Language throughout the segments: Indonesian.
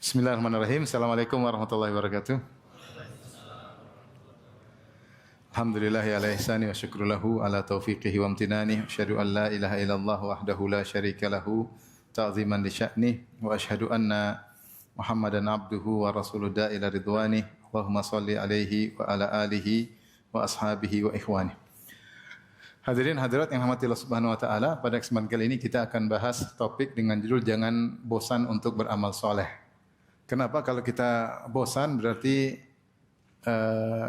Bismillahirrahmanirrahim. Assalamualaikum warahmatullahi wabarakatuh. Alhamdulillahi ala ihsani wa syukru lahu ala taufiqihi wa amtinani. Asyhadu an la ilaha illallah wahdahu la syarika lahu ta'ziman li sya'ni wa asyhadu anna Muhammadan abduhu wa rasuluhu ila ridwani. Allahumma shalli alaihi wa ala alihi wa ashabihi wa ikhwani. Hadirin hadirat yang rahmati Allah Subhanahu wa taala, pada kesempatan kali ini kita akan bahas topik dengan judul jangan bosan untuk beramal soleh. Kenapa? Kalau kita bosan berarti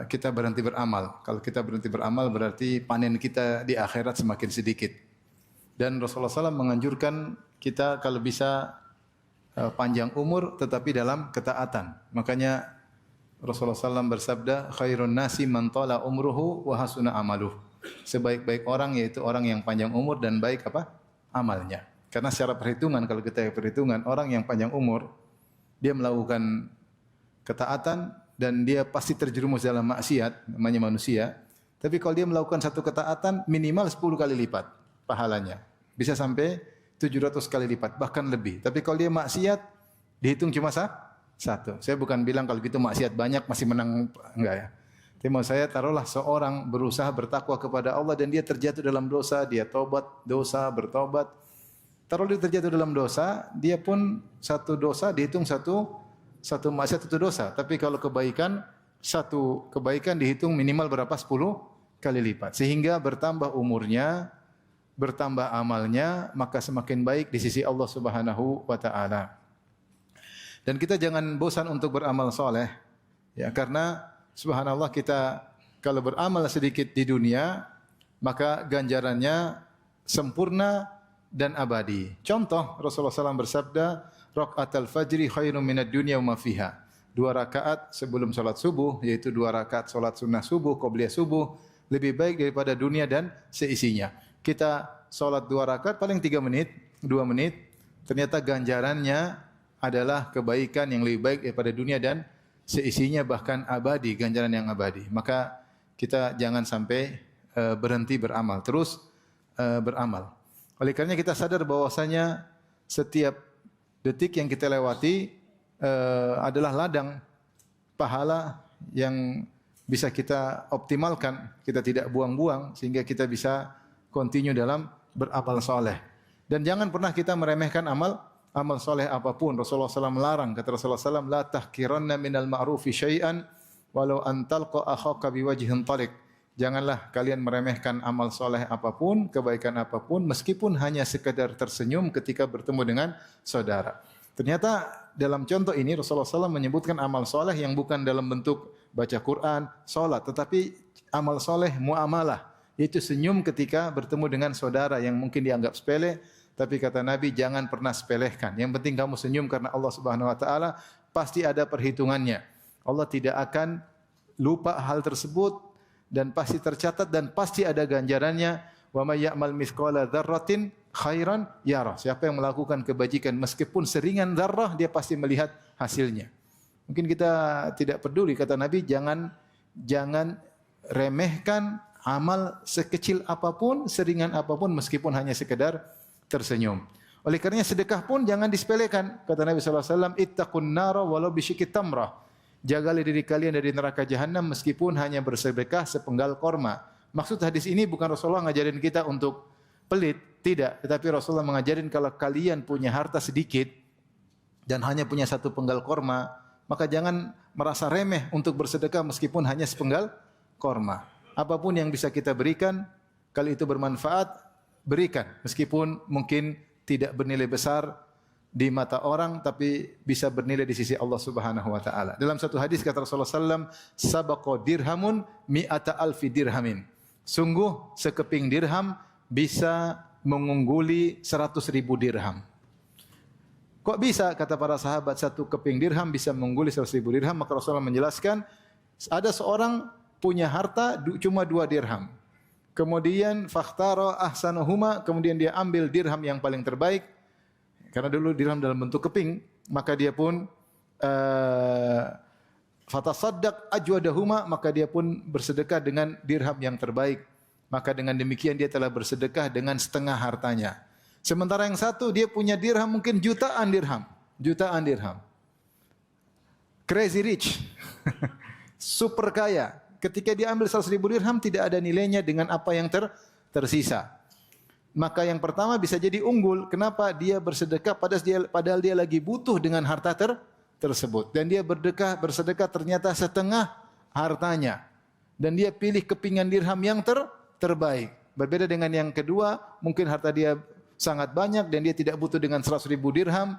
kita berhenti beramal. Kalau kita berhenti beramal berarti panen kita di akhirat semakin sedikit. Dan Rasulullah SAW menganjurkan kita kalau bisa panjang umur tetapi dalam ketaatan. Makanya Rasulullah SAW bersabda, khairun nasi man tala umruhu wa hasuna amaluh. Sebaik-baik orang yaitu orang yang panjang umur dan baik apa? Amalnya. Karena secara perhitungan, kalau kita perhitungan, orang yang panjang umur dia melakukan ketaatan dan dia pasti terjerumus dalam maksiat, namanya manusia. Tapi kalau dia melakukan satu ketaatan minimal 10 kali lipat pahalanya. Bisa sampai 700 kali lipat, bahkan lebih. Tapi kalau dia maksiat dihitung cuma satu. Saya bukan bilang kalau gitu maksiat banyak masih menang, enggak ya. Tapi mau saya taruhlah seorang berusaha bertakwa kepada Allah dan dia terjatuh dalam dosa, dia tobat, dosa, bertobat. Taruh dia terjatuh dalam dosa, dia pun satu dosa dihitung satu maksiat satu dosa. Tapi kalau kebaikan, satu kebaikan dihitung minimal berapa? 10 kali lipat. Sehingga bertambah umurnya, bertambah amalnya, maka semakin baik di sisi Allah Subhanahu wa taala. Dan kita jangan bosan untuk beramal soleh, ya, karena subhanallah kita kalau beramal sedikit di dunia, maka ganjarannya sempurna dan abadi. Contoh, Rasulullah SAW bersabda, rakaatul fajri khairun minad dunya wa ma fiha. 2 rakaat sebelum salat subuh, yaitu 2 rakaat salat sunnah subuh, qobliyah subuh, lebih baik daripada dunia dan seisinya. Kita salat 2 rakaat paling 3 menit, 2 menit, ternyata ganjarannya adalah kebaikan yang lebih baik daripada dunia dan seisinya, bahkan abadi, ganjaran yang abadi. Maka kita jangan sampai berhenti beramal, terus beramal. Oleh karenanya kita sadar bahwasanya setiap detik yang kita lewati adalah ladang pahala yang bisa kita optimalkan, kita tidak buang-buang sehingga kita bisa continue dalam beramal soleh. Dan jangan pernah kita meremehkan amal soleh apapun. Rasulullah SAW melarang. Kata Rasulullah SAW, la tahkiranna minal ma'rufi syai'an walau antalqa akhaka biwajhin talik. Janganlah kalian meremehkan amal soleh apapun, kebaikan apapun, meskipun hanya sekedar tersenyum ketika bertemu dengan saudara. Ternyata dalam contoh ini Rasulullah SAW menyebutkan amal soleh yang bukan dalam bentuk baca Quran, salat, tetapi amal soleh muamalah, yaitu senyum ketika bertemu dengan saudara yang mungkin dianggap sepele. Tapi kata Nabi, jangan pernah sepelehkan. Yang penting kamu senyum karena Allah Subhanahu wa taala pasti ada perhitungannya. Allah tidak akan lupa hal tersebut dan pasti tercatat dan pasti ada ganjarannya. Wa may ya'mal mithqala dzarratin khairan yarah. Siapa yang melakukan kebajikan meskipun seringan dzarrah, dia pasti melihat hasilnya. Mungkin kita tidak peduli, kata Nabi, jangan remehkan amal sekecil apapun, seringan apapun meskipun hanya sekedar tersenyum. Oleh karenanya sedekah pun jangan disepelekan. Kata Nabi sallallahu alaihi wasallam, ittaqun nara walau bisyikit tamrah. Jagalah diri kalian dari neraka jahanam meskipun hanya bersedekah sepenggal korma. Maksud hadis ini bukan Rasulullah ngajarin kita untuk pelit, tidak, tetapi Rasulullah mengajarin kalau kalian punya harta sedikit dan hanya punya satu penggal korma, maka jangan merasa remeh untuk bersedekah meskipun hanya sepenggal korma. Apapun yang bisa kita berikan, kalau itu bermanfaat, berikan, meskipun mungkin tidak bernilai besar di mata orang, tapi bisa bernilai di sisi Allah Subhanahu wa taala. Dalam satu hadis kata Rasulullah SAW, sabaqa dirhamun mi'ata alfi dirhamin. Sungguh sekeping dirham bisa mengungguli 100.000 dirham. Kok bisa? Kata para sahabat, satu keping dirham bisa mengungguli 100.000 dirham. Maka Rasulullah menjelaskan, ada seorang punya harta cuma 2 dirham. Kemudian fakhtara ahsanuhuma, kemudian dia ambil dirham yang paling terbaik. Karena dulu dirham dalam bentuk keping, maka dia pun fatasaddaq ajwadahuma, maka dia pun bersedekah dengan dirham yang terbaik. Maka dengan demikian dia telah bersedekah dengan setengah hartanya. Sementara yang satu dia punya dirham mungkin jutaan dirham. crazy rich. Super kaya. Ketika dia ambil 100.000 dirham tidak ada nilainya dengan apa yang tersisa. Maka yang pertama bisa jadi unggul. Kenapa? Dia bersedekah padahal dia lagi butuh dengan harta tersebut. Dan dia bersedekah ternyata setengah hartanya. Dan dia pilih kepingan dirham yang terbaik. Berbeda dengan yang kedua, mungkin harta dia sangat banyak dan dia tidak butuh dengan 100.000 dirham.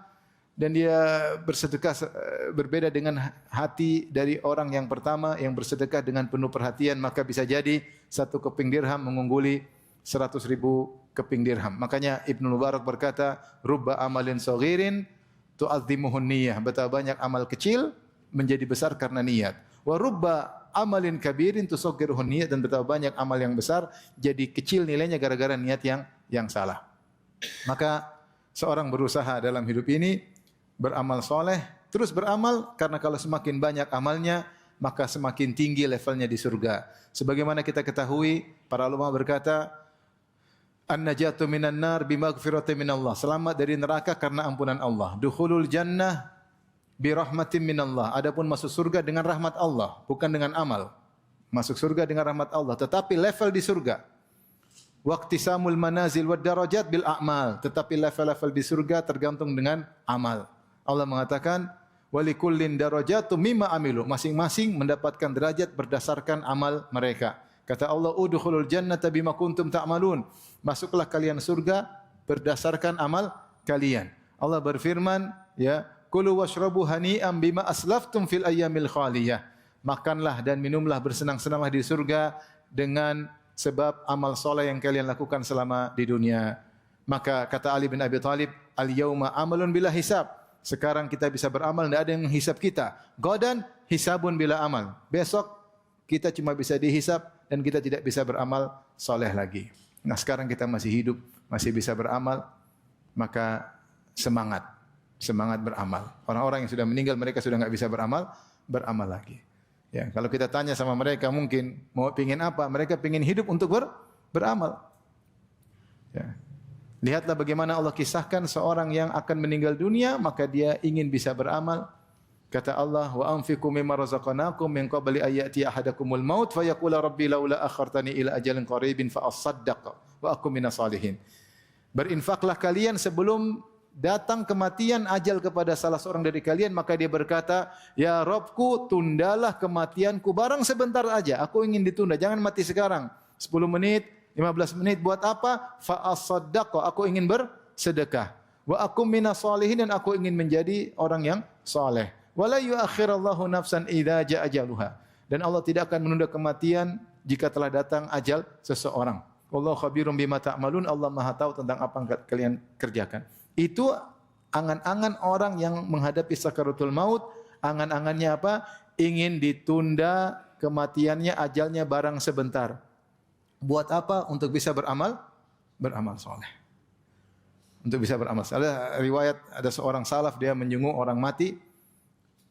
Dan dia bersedekah berbeda dengan hati dari orang yang pertama yang bersedekah dengan penuh perhatian. Maka bisa jadi satu keping dirham mengungguli 100.000 keping dirham. Makanya Ibnu Mubarak berkata, rubba amalin saghirin tu'azzimuhun niyah. Betapa banyak amal kecil menjadi besar karena niat. Wa rubba amalin kabirin tusaghiruhun niyat, dan betapa banyak amal yang besar jadi kecil nilainya gara-gara niat yang salah. Maka seorang berusaha dalam hidup ini beramal soleh, terus beramal, karena kalau semakin banyak amalnya maka semakin tinggi levelnya di surga. Sebagaimana kita ketahui, para ulama berkata, an-najatu minan nar bimaghfiratin minallah. Selamat dari neraka karena ampunan Allah. Dukhulul jannah bi rahmatin minallah. Adapun masuk surga dengan rahmat Allah, bukan dengan amal. Masuk surga dengan rahmat Allah, tetapi level di surga. Waqtisamul manazil wad darajat bil a'mal. Tetapi level-level di surga tergantung dengan amal. Allah mengatakan, walikullin darajatum mimma amilu. Masing-masing mendapatkan derajat berdasarkan amal mereka. Kata Allah, udkhulul jannata bima kuntum ta'malun. Masuklah kalian surga berdasarkan amal kalian. Allah berfirman, ya, kulu washrabu hani'an bima aslaftum fil ayyamil khaliyah. Makanlah dan minumlah bersenang-senanglah di surga dengan sebab amal soleh yang kalian lakukan selama di dunia. Maka kata Ali bin Abi Thalib, al-yauma amalun bila hisab. Sekarang kita bisa beramal, tidak ada yang menghisab kita. Godan hisabun bila amal. Besok kita cuma bisa dihisab dan kita tidak bisa beramal soleh lagi. Nah, sekarang kita masih hidup, masih bisa beramal, maka semangat beramal. Orang-orang yang sudah meninggal, mereka sudah enggak bisa beramal lagi. Ya, kalau kita tanya sama mereka mungkin mau pingin apa? Mereka pingin hidup untuk beramal. Ya. Lihatlah bagaimana Allah kisahkan seorang yang akan meninggal dunia, maka dia ingin bisa beramal. Kata Allah, wa anfiqu mimma razaqnakum min qabli an ya'tiya ahadakumul maut fa yaqula rabbi laula akhartani ila ajalin qaribin fa asaddaq wa akum minas salihin. Berinfaklah kalian sebelum datang kematian ajal kepada salah seorang dari kalian, maka dia berkata, ya Rabbku, tundalah kematianku barang sebentar aja. Aku ingin ditunda, jangan mati sekarang. 10 menit, 15 menit buat apa? Fa asaddaq, aku ingin bersedekah. Wa akum minas salihin, dan aku ingin menjadi orang yang saleh. Wala yuakhirallahu nafsan idza jaa ajaluha. Dan Allah tidak akan menunda kematian jika telah datang ajal seseorang. Wallahu khabirum bima ta'malun. Allah Maha tahu tentang apa yang kalian kerjakan. Itu angan-angan orang yang menghadapi sakaratul maut. Angan-angannya apa? Ingin ditunda kematiannya, ajalnya barang sebentar. Buat apa? Untuk bisa beramal soleh. Untuk bisa beramal. Ada riwayat, ada seorang salaf, dia menjenguk orang mati.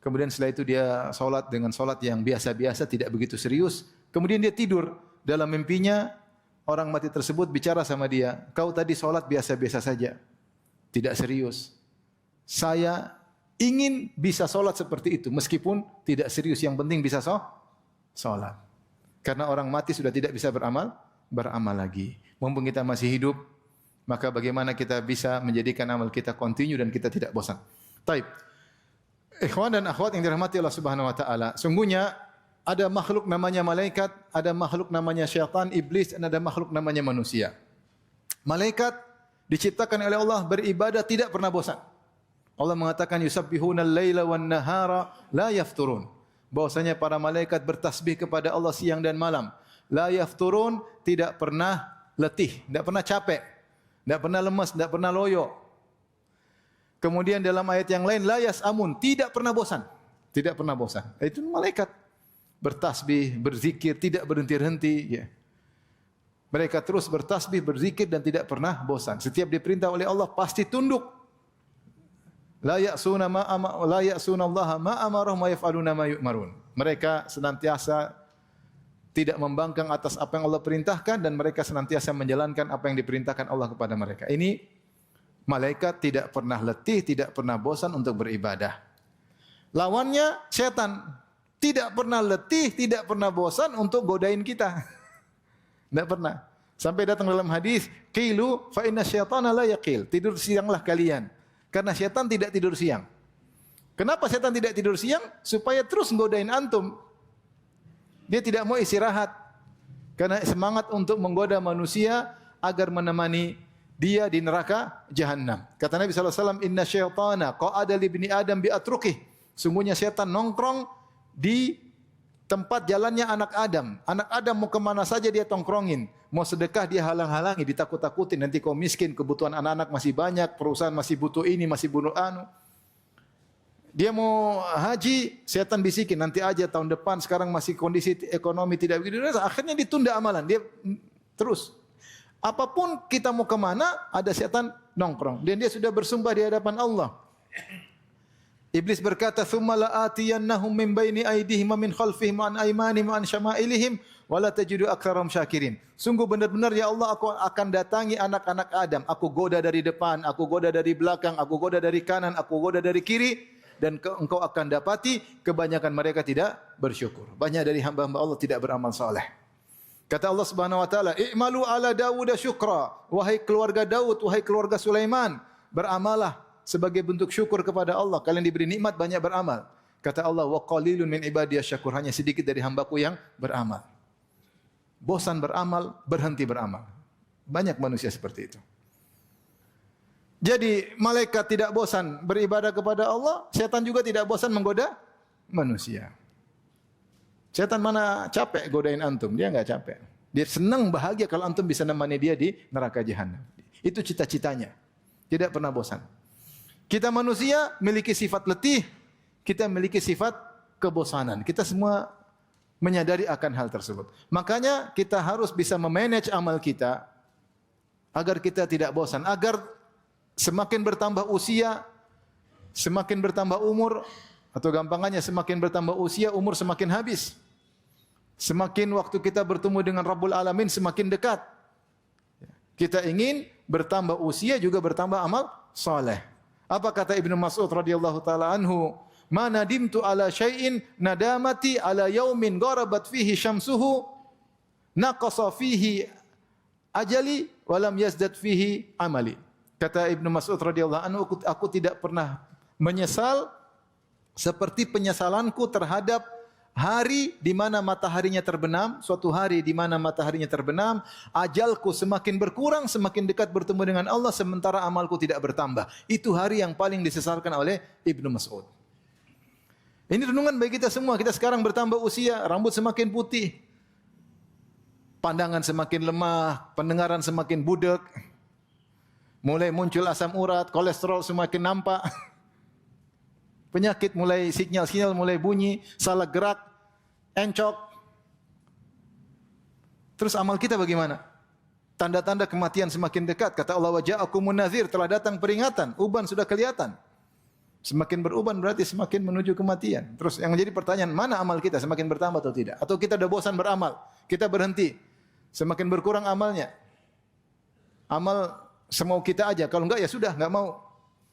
Kemudian setelah itu dia solat dengan solat yang biasa-biasa, tidak begitu serius. Kemudian dia tidur. Dalam mimpinya, orang mati tersebut bicara sama dia. Kau tadi solat biasa-biasa saja. Tidak serius. Saya ingin bisa solat seperti itu. Meskipun tidak serius. Yang penting bisa solat. Karena orang mati sudah tidak bisa beramal lagi. Mumpung kita masih hidup, maka bagaimana kita bisa menjadikan amal kita continue dan kita tidak bosan. Taib. Ikhwan dan akhwat yang dirahmati Allah Subhanahu wa taala, sungguhnya ada makhluk namanya malaikat, ada makhluk namanya syaitan, iblis, dan ada makhluk namanya manusia. Malaikat diciptakan oleh Allah beribadah tidak pernah bosan. Allah mengatakan yusabbihuna al-laila wan-nahara la yafturun. Bahwasanya para malaikat bertasbih kepada Allah siang dan malam. La yafturun, tidak pernah letih, tidak pernah capek, tidak pernah lemas, tidak pernah loyo. Kemudian dalam ayat yang lain, la yas'amun, tidak pernah bosan. Tidak pernah bosan. Itu malaikat. Bertasbih, berzikir, tidak berhenti-henti. Ya. Mereka terus bertasbih, berzikir dan tidak pernah bosan. Setiap diperintah oleh Allah pasti tunduk. La ya'suna Allah ma amarahum wa yaf'aluna ma yu'marun. Mereka senantiasa tidak membangkang atas apa yang Allah perintahkan dan mereka senantiasa menjalankan apa yang diperintahkan Allah kepada mereka. Ini malaikat tidak pernah letih, tidak pernah bosan untuk beribadah. Lawannya setan. Tidak pernah letih, tidak pernah bosan untuk godain kita. Tidak pernah. Sampai datang dalam hadis, qilu fa inna syaitana la yaqil. Tidur sianglah kalian. Karena setan tidak tidur siang. Kenapa setan tidak tidur siang? Supaya terus godain antum. Dia tidak mau istirahat. Karena semangat untuk menggoda manusia agar menemani dia di neraka jahanam. Kata Nabi SAW, inna syaitana qa'ada li ibni Adam bi atruqih. Sungguhnya setan nongkrong di tempat jalannya anak Adam. Anak Adam mau kemana saja dia tongkrongin. Mau sedekah dia halang-halangi, ditakut-takutin. Nanti kau miskin, kebutuhan anak-anak masih banyak, perusahaan masih butuh ini, masih butuh anu. Dia mau haji, setan bisikin, nanti aja tahun depan, sekarang masih kondisi ekonomi tidak begitu. Akhirnya ditunda amalan. Dia terus. Apapun kita mau kemana, ada setan nongkrong. Dan dia sudah bersumpah di hadapan Allah. Iblis berkata, "Tsumma la'atiyannahum min baini aydihim wa min khalfihim wa an aymanihim wa an syama'ilihim wa la tajidu aktsarahum syakirin." Sungguh benar-benar ya Allah, aku akan datangi anak-anak Adam. Aku goda dari depan, aku goda dari belakang, aku goda dari kanan, aku goda dari kiri. Dan engkau akan dapati kebanyakan mereka tidak bersyukur. Banyak dari hamba-hamba Allah tidak beramal saleh. Kata Allah Subhanahu wa taala, "I'malu ala Dawud syukra." Wahai keluarga Daud, wahai keluarga Sulaiman, beramalah sebagai bentuk syukur kepada Allah. Kalian diberi nikmat, banyak beramal. Kata Allah, "Wa qalilun min ibadiyas syakur." Hanya sedikit dari hambaku yang beramal. Bosan beramal, berhenti beramal. Banyak manusia seperti itu. Jadi malaikat tidak bosan beribadah kepada Allah, setan juga tidak bosan menggoda manusia. Setan mana capek godain antum, dia enggak capek. Dia senang bahagia kalau antum bisa nemani dia di neraka jahanam. Itu cita-citanya. Tidak pernah bosan. Kita manusia memiliki sifat letih, kita memiliki sifat kebosanan. Kita semua menyadari akan hal tersebut. Makanya kita harus bisa memanage amal kita agar kita tidak bosan, agar semakin bertambah usia, semakin bertambah umur, atau gampangannya semakin bertambah usia, umur semakin habis. Semakin waktu kita bertemu dengan Rabbul Alamin semakin dekat. Kita ingin bertambah usia juga bertambah amal saleh. Apa kata Ibnu Mas'ud radhiyallahu taala anhu? "Ma nadimtu ala syai'in nadamati ala yaumin gharabat fihi syamsuhu naqasa fihi ajali wa lam yazdad fihi amali." Kata Ibnu Mas'ud radhiyallahu anhu, aku tidak pernah menyesal seperti penyesalanku terhadap hari di mana mataharinya terbenam, suatu hari di mana mataharinya terbenam, ajalku semakin berkurang, semakin dekat bertemu dengan Allah, sementara amalku tidak bertambah. Itu hari yang paling disesalkan oleh Ibnu Mas'ud. Ini renungan bagi kita semua. Kita sekarang bertambah usia, rambut semakin putih, pandangan semakin lemah, pendengaran semakin budek, mulai muncul asam urat, kolesterol semakin nampak. Penyakit mulai sinyal-sinyal mulai bunyi, salah gerak, encok. Terus amal kita bagaimana? Tanda-tanda kematian semakin dekat. Kata Allah, "Wa ja'akumun nadhir," telah datang peringatan, uban sudah kelihatan. Semakin beruban berarti semakin menuju kematian. Terus yang menjadi pertanyaan, mana amal kita? Semakin bertambah atau tidak? Atau kita sudah bosan beramal? Kita berhenti. Semakin berkurang amalnya. Amal semau kita aja. Kalau enggak ya sudah, enggak mau.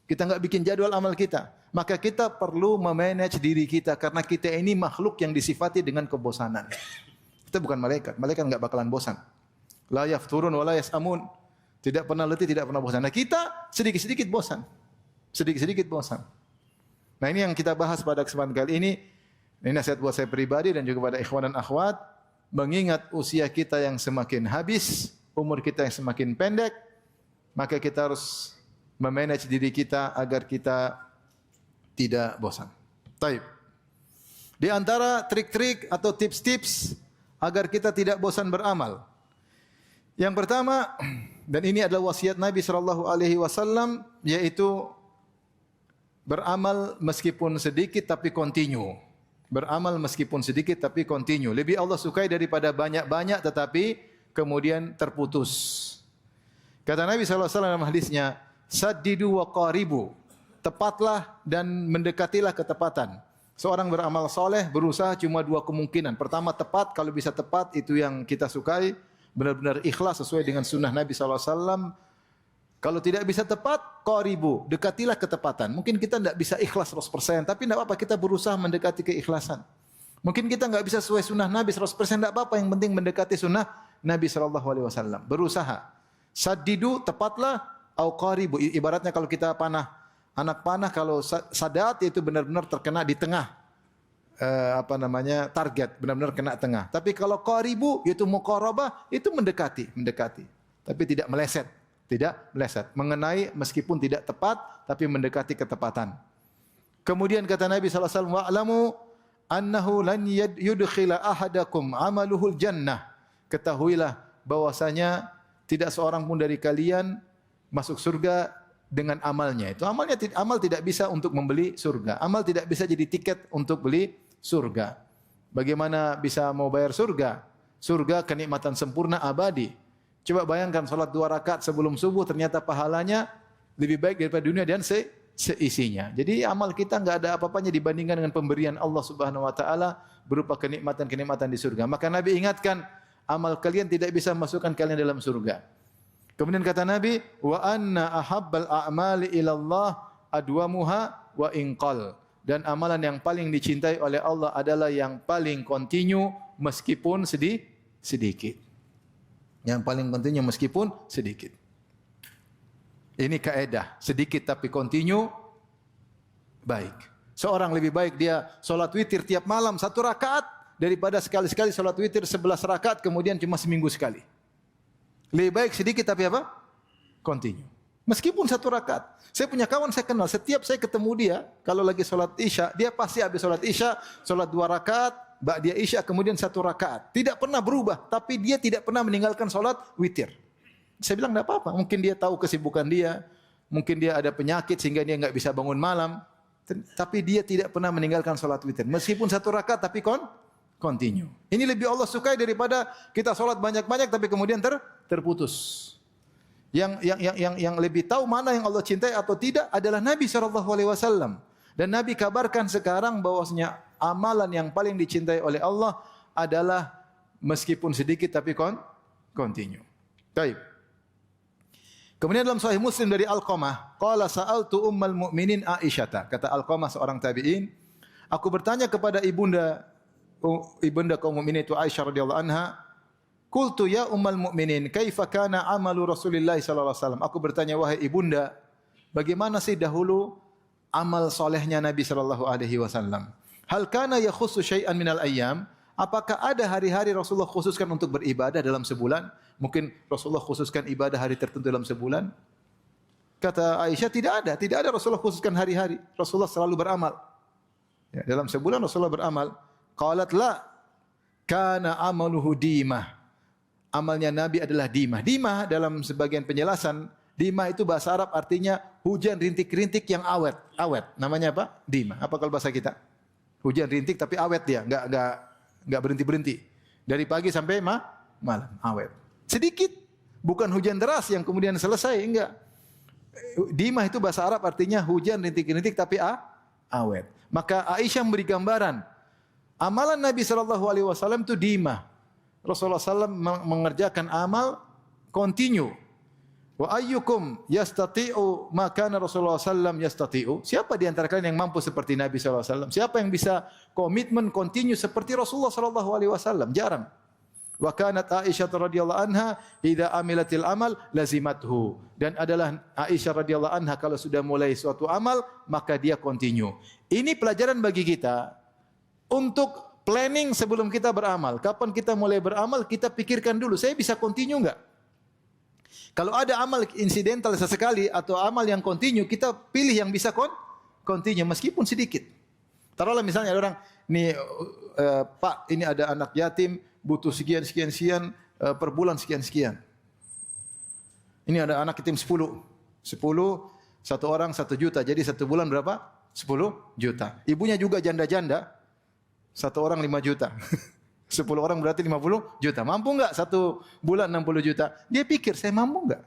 Kita enggak bikin jadwal amal kita. Maka kita perlu memanage diri kita karena kita ini makhluk yang disifati dengan kebosanan. Kita bukan malaikat. Malaikat enggak bakalan bosan. La yafturun wa la yasamun. Tidak pernah letih, tidak pernah bosan. Nah, kita sedikit-sedikit bosan. Sedikit-sedikit bosan. Nah, ini yang kita bahas pada kesempatan kali ini. Ini nasihat buat saya pribadi dan juga pada ikhwan dan akhwat. Mengingat usia kita yang semakin habis, umur kita yang semakin pendek, maka kita harus memanage diri kita agar kita tidak bosan. Taib. Di antara trik-trik atau tips-tips agar kita tidak bosan beramal. Yang pertama, dan ini adalah wasiat Nabi SAW, yaitu beramal meskipun sedikit tapi continue. Beramal meskipun sedikit tapi continue. Lebih Allah sukai daripada banyak-banyak tetapi kemudian terputus. Kata Nabi SAW dalam hadisnya, "Saddidu wa qaribu." Tepatlah dan mendekatilah ketepatan. Seorang beramal soleh berusaha cuma dua kemungkinan. Pertama tepat, kalau bisa tepat itu yang kita sukai. Benar-benar ikhlas sesuai dengan sunnah Nabi SAW. Kalau tidak bisa tepat, qaribu, dekatilah ketepatan. Mungkin kita tidak bisa ikhlas 100%, tapi tidak apa-apa, kita berusaha mendekati keikhlasan. Mungkin kita enggak bisa sesuai sunnah Nabi 100%, tidak apa-apa, yang penting mendekati sunnah Nabi SAW. Berusaha. Saddidu, tepatlah, au qaribu. Ibaratnya kalau kita panah, anak panah kalau sadat itu benar-benar terkena di tengah target, benar-benar kena tengah. Tapi kalau qaribu yaitu muqarabah, itu mendekati, tapi tidak meleset. Mengenai meskipun tidak tepat, tapi mendekati ketepatan. Kemudian kata Nabi SAW, wa'lamu annahu lan yudkhila ahadakum amaluhul jannah. Ketahuilah bahwasanya tidak seorang pun dari kalian masuk surga dengan amalnya. Itu amal tidak bisa untuk membeli surga. Amal tidak bisa jadi tiket untuk beli surga. Bagaimana bisa mau bayar surga? Surga kenikmatan sempurna abadi. Coba bayangkan salat 2 rakaat sebelum subuh, ternyata pahalanya lebih baik daripada dunia dan seisinya. Jadi amal kita enggak ada apa-apanya dibandingkan dengan pemberian Allah Subhanahu wa taala berupa kenikmatan-kenikmatan di surga. Maka Nabi ingatkan, amal kalian tidak bisa masukkan kalian dalam surga. Kemudian kata Nabi, wa anna ahabbal a'mali ilallah adwamuha wa inqal. Dan amalan yang paling dicintai oleh Allah adalah yang paling kontinu meskipun sedikit. Yang paling pentingnya meskipun sedikit. Ini kaedah, sedikit tapi kontinu baik. Seorang lebih baik dia salat witir tiap malam 1 rakaat daripada sekali-sekali salat witir 11 rakaat kemudian cuma seminggu sekali. Lebih baik sedikit tapi apa? Kontinu. Meskipun 1 rakaat. Saya punya kawan saya kenal, setiap saya ketemu dia, kalau lagi salat Isya, dia pasti habis salat Isya, salat 2 rakaat, ba'diyah Isya, kemudian 1 rakaat. Tidak pernah berubah, tapi dia tidak pernah meninggalkan salat witir. Saya bilang tidak apa-apa, mungkin dia tahu kesibukan dia, mungkin dia ada penyakit sehingga dia enggak bisa bangun malam, tapi dia tidak pernah meninggalkan salat witir. Meskipun 1 rakaat tapi continue. Ini lebih Allah sukai daripada kita salat banyak-banyak tapi kemudian terputus. Yang lebih tahu mana yang Allah cintai atau tidak adalah Nabi SAW. Dan Nabi kabarkan sekarang bahwasanya amalan yang paling dicintai oleh Allah adalah meskipun sedikit tapi continue. Baik. Kemudian dalam Sahih Muslim dari Alqamah, qala sa'altu ummul mu'minin Aisyah. Kata Alqamah seorang tabi'in, aku bertanya kepada ibunda kaum mukminin itu Aisyah radhiyallahu anha, qultu ya ummul mu'minin, kaifa kana amalu Rasulillah sallallahu alaihi wasallam? Aku bertanya, wahai ibunda, bagaimana sih dahulu amal solehnya Nabi sallallahu alaihi wasallam? Hal kana yakhussu syai'an minal ayyam? Apakah ada hari-hari Rasulullah khususkan untuk beribadah dalam sebulan? Mungkin Rasulullah khususkan ibadah hari tertentu dalam sebulan? Kata Aisyah, tidak ada Rasulullah khususkan hari-hari. Rasulullah selalu beramal. Ya, dalam sebulan Rasulullah beramal. Qalat la, kana amaluhu dimah. Amalnya Nabi adalah dimah. Dimah dalam sebagian penjelasan, dimah itu bahasa Arab artinya hujan rintik-rintik yang awet. Namanya apa? Dimah. Apa kalau bahasa kita? Hujan rintik tapi awet dia, enggak berhenti-berhenti. Dari pagi sampai malam, awet. Sedikit, bukan hujan deras yang kemudian selesai, enggak. Dimah itu bahasa Arab artinya hujan rintik-rintik tapi awet. Maka Aisyah memberi gambaran, amalan Nabi SAW itu dimah. Rasulullah SAW mengerjakan amal continue. Wa ayyukum yastati'u ma kana Rasulullah SAW yastati'u? Siapa di antara kalian yang mampu seperti Nabi SAW? Siapa yang bisa komitmen continue seperti Rasulullah SAW? Jarang. Wa kanat Aisyah radhiyallahu anha idza amilatil amal lazimathu. Dan adalah Aisyah radhiyallahu anha kalau sudah mulai suatu amal maka dia continue. Ini pelajaran bagi kita untuk planning sebelum kita beramal. Kapan kita mulai beramal, kita pikirkan dulu, saya bisa continue enggak? Kalau ada amal insidental sesekali atau amal yang continue, kita pilih yang bisa continue meskipun sedikit. Taruhlah misalnya ada orang, nih Pak, ini ada anak yatim, butuh sekian per bulan sekian. Ini ada anak yatim 10, satu orang 1 juta, jadi 1 bulan berapa? 10 juta. Ibunya juga janda-janda, 1 orang 5 juta. 10 orang berarti 50 juta. Mampu enggak 1 bulan 60 juta? Dia pikir, saya mampu enggak?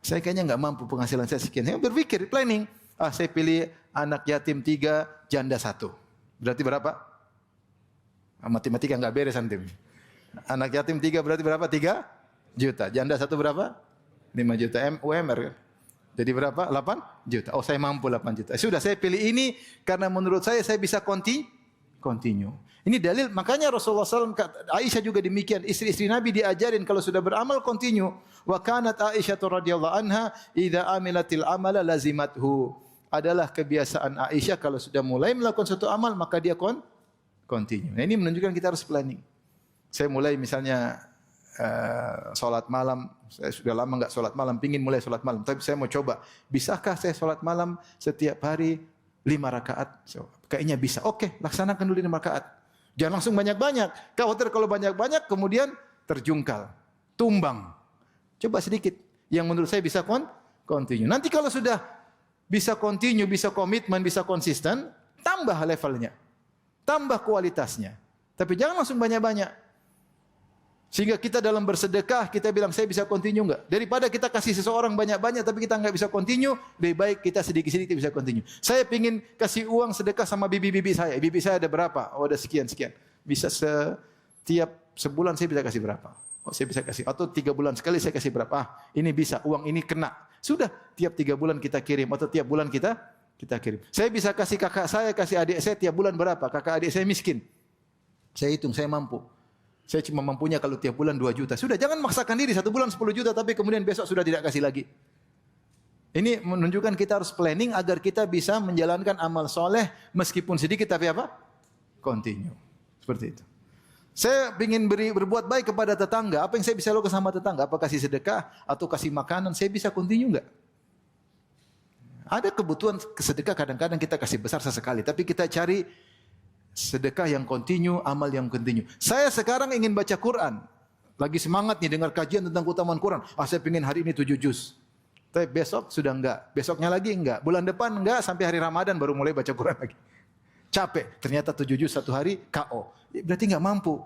Saya kayaknya enggak mampu, penghasilan saya sekian. Saya berpikir, planning. Saya pilih anak yatim 3, janda 1. Berarti berapa? Matematika enggak beres antum. Anak yatim 3 berarti berapa? 3 juta. Janda 1 berapa? 5 juta UMR kan. Jadi berapa? 8 juta. Oh, saya mampu 8 juta. Sudah, saya pilih ini karena menurut saya bisa continue. Ini dalil, makanya Rasulullah SAW, Aisyah juga demikian. Istri-istri Nabi diajarin kalau sudah beramal continue. Wa kanat Aisyah radhiyallahu anha idza amilatil amala lazimathu. Adalah kebiasaan Aisyah kalau sudah mulai melakukan suatu amal maka dia continue. Nah, ini menunjukkan kita harus planning. Saya mulai misalnya salat malam, saya sudah lama enggak salat malam, pingin mulai salat malam, tapi saya mau coba, bisakah saya salat malam setiap hari 5 rakaat? Kayaknya bisa. Oke, laksanakan dulu 5 rakaat. Jangan langsung banyak-banyak. Khawatir kalau banyak-banyak kemudian terjungkal, tumbang. Coba sedikit. Yang menurut saya bisa continue. Nanti kalau sudah bisa continue, bisa komitmen, bisa konsisten, tambah levelnya. Tambah kualitasnya. Tapi jangan langsung banyak-banyak. Sehingga kita dalam bersedekah, kita bilang saya bisa continue enggak? Daripada kita kasih seseorang banyak-banyak tapi kita enggak bisa continue, lebih baik kita sedikit-sedikit bisa continue. Saya ingin kasih uang sedekah sama bibi-bibi saya. Bibi saya ada berapa? Oh, ada sekian-sekian. Bisa setiap sebulan saya bisa kasih berapa? Oh, saya bisa kasih. Atau 3 bulan sekali saya kasih berapa? Ah, ini bisa, uang ini kena. Sudah, tiap 3 bulan kita kirim atau tiap bulan kita kirim. Saya bisa kasih kakak saya, kasih adik saya tiap bulan berapa? Kakak adik saya miskin. Saya hitung, saya mampu. Saya cuma mampunya kalau tiap bulan 2 juta. Sudah, jangan maksakan diri 1 bulan 10 juta tapi kemudian besok sudah tidak kasih lagi. Ini menunjukkan kita harus planning agar kita bisa menjalankan amal soleh meskipun sedikit tapi apa? Continue. Seperti itu. Saya ingin berbuat baik kepada tetangga. Apa yang saya bisa lakukan sama tetangga? Apa kasih sedekah atau kasih makanan? Saya bisa continue enggak? Ada kebutuhan sedekah kadang-kadang kita kasih besar sesekali. Tapi kita cari sedekah yang continue, amal yang continue. Saya sekarang ingin baca Quran. Lagi semangat nih dengar kajian tentang keutamaan Quran. Saya ingin hari ini 7 juz. Tapi besok sudah enggak. Besoknya lagi enggak. Bulan depan enggak. Sampai hari Ramadan baru mulai baca Quran lagi. Capek. Ternyata 7 juz 1 hari KO. Berarti enggak mampu.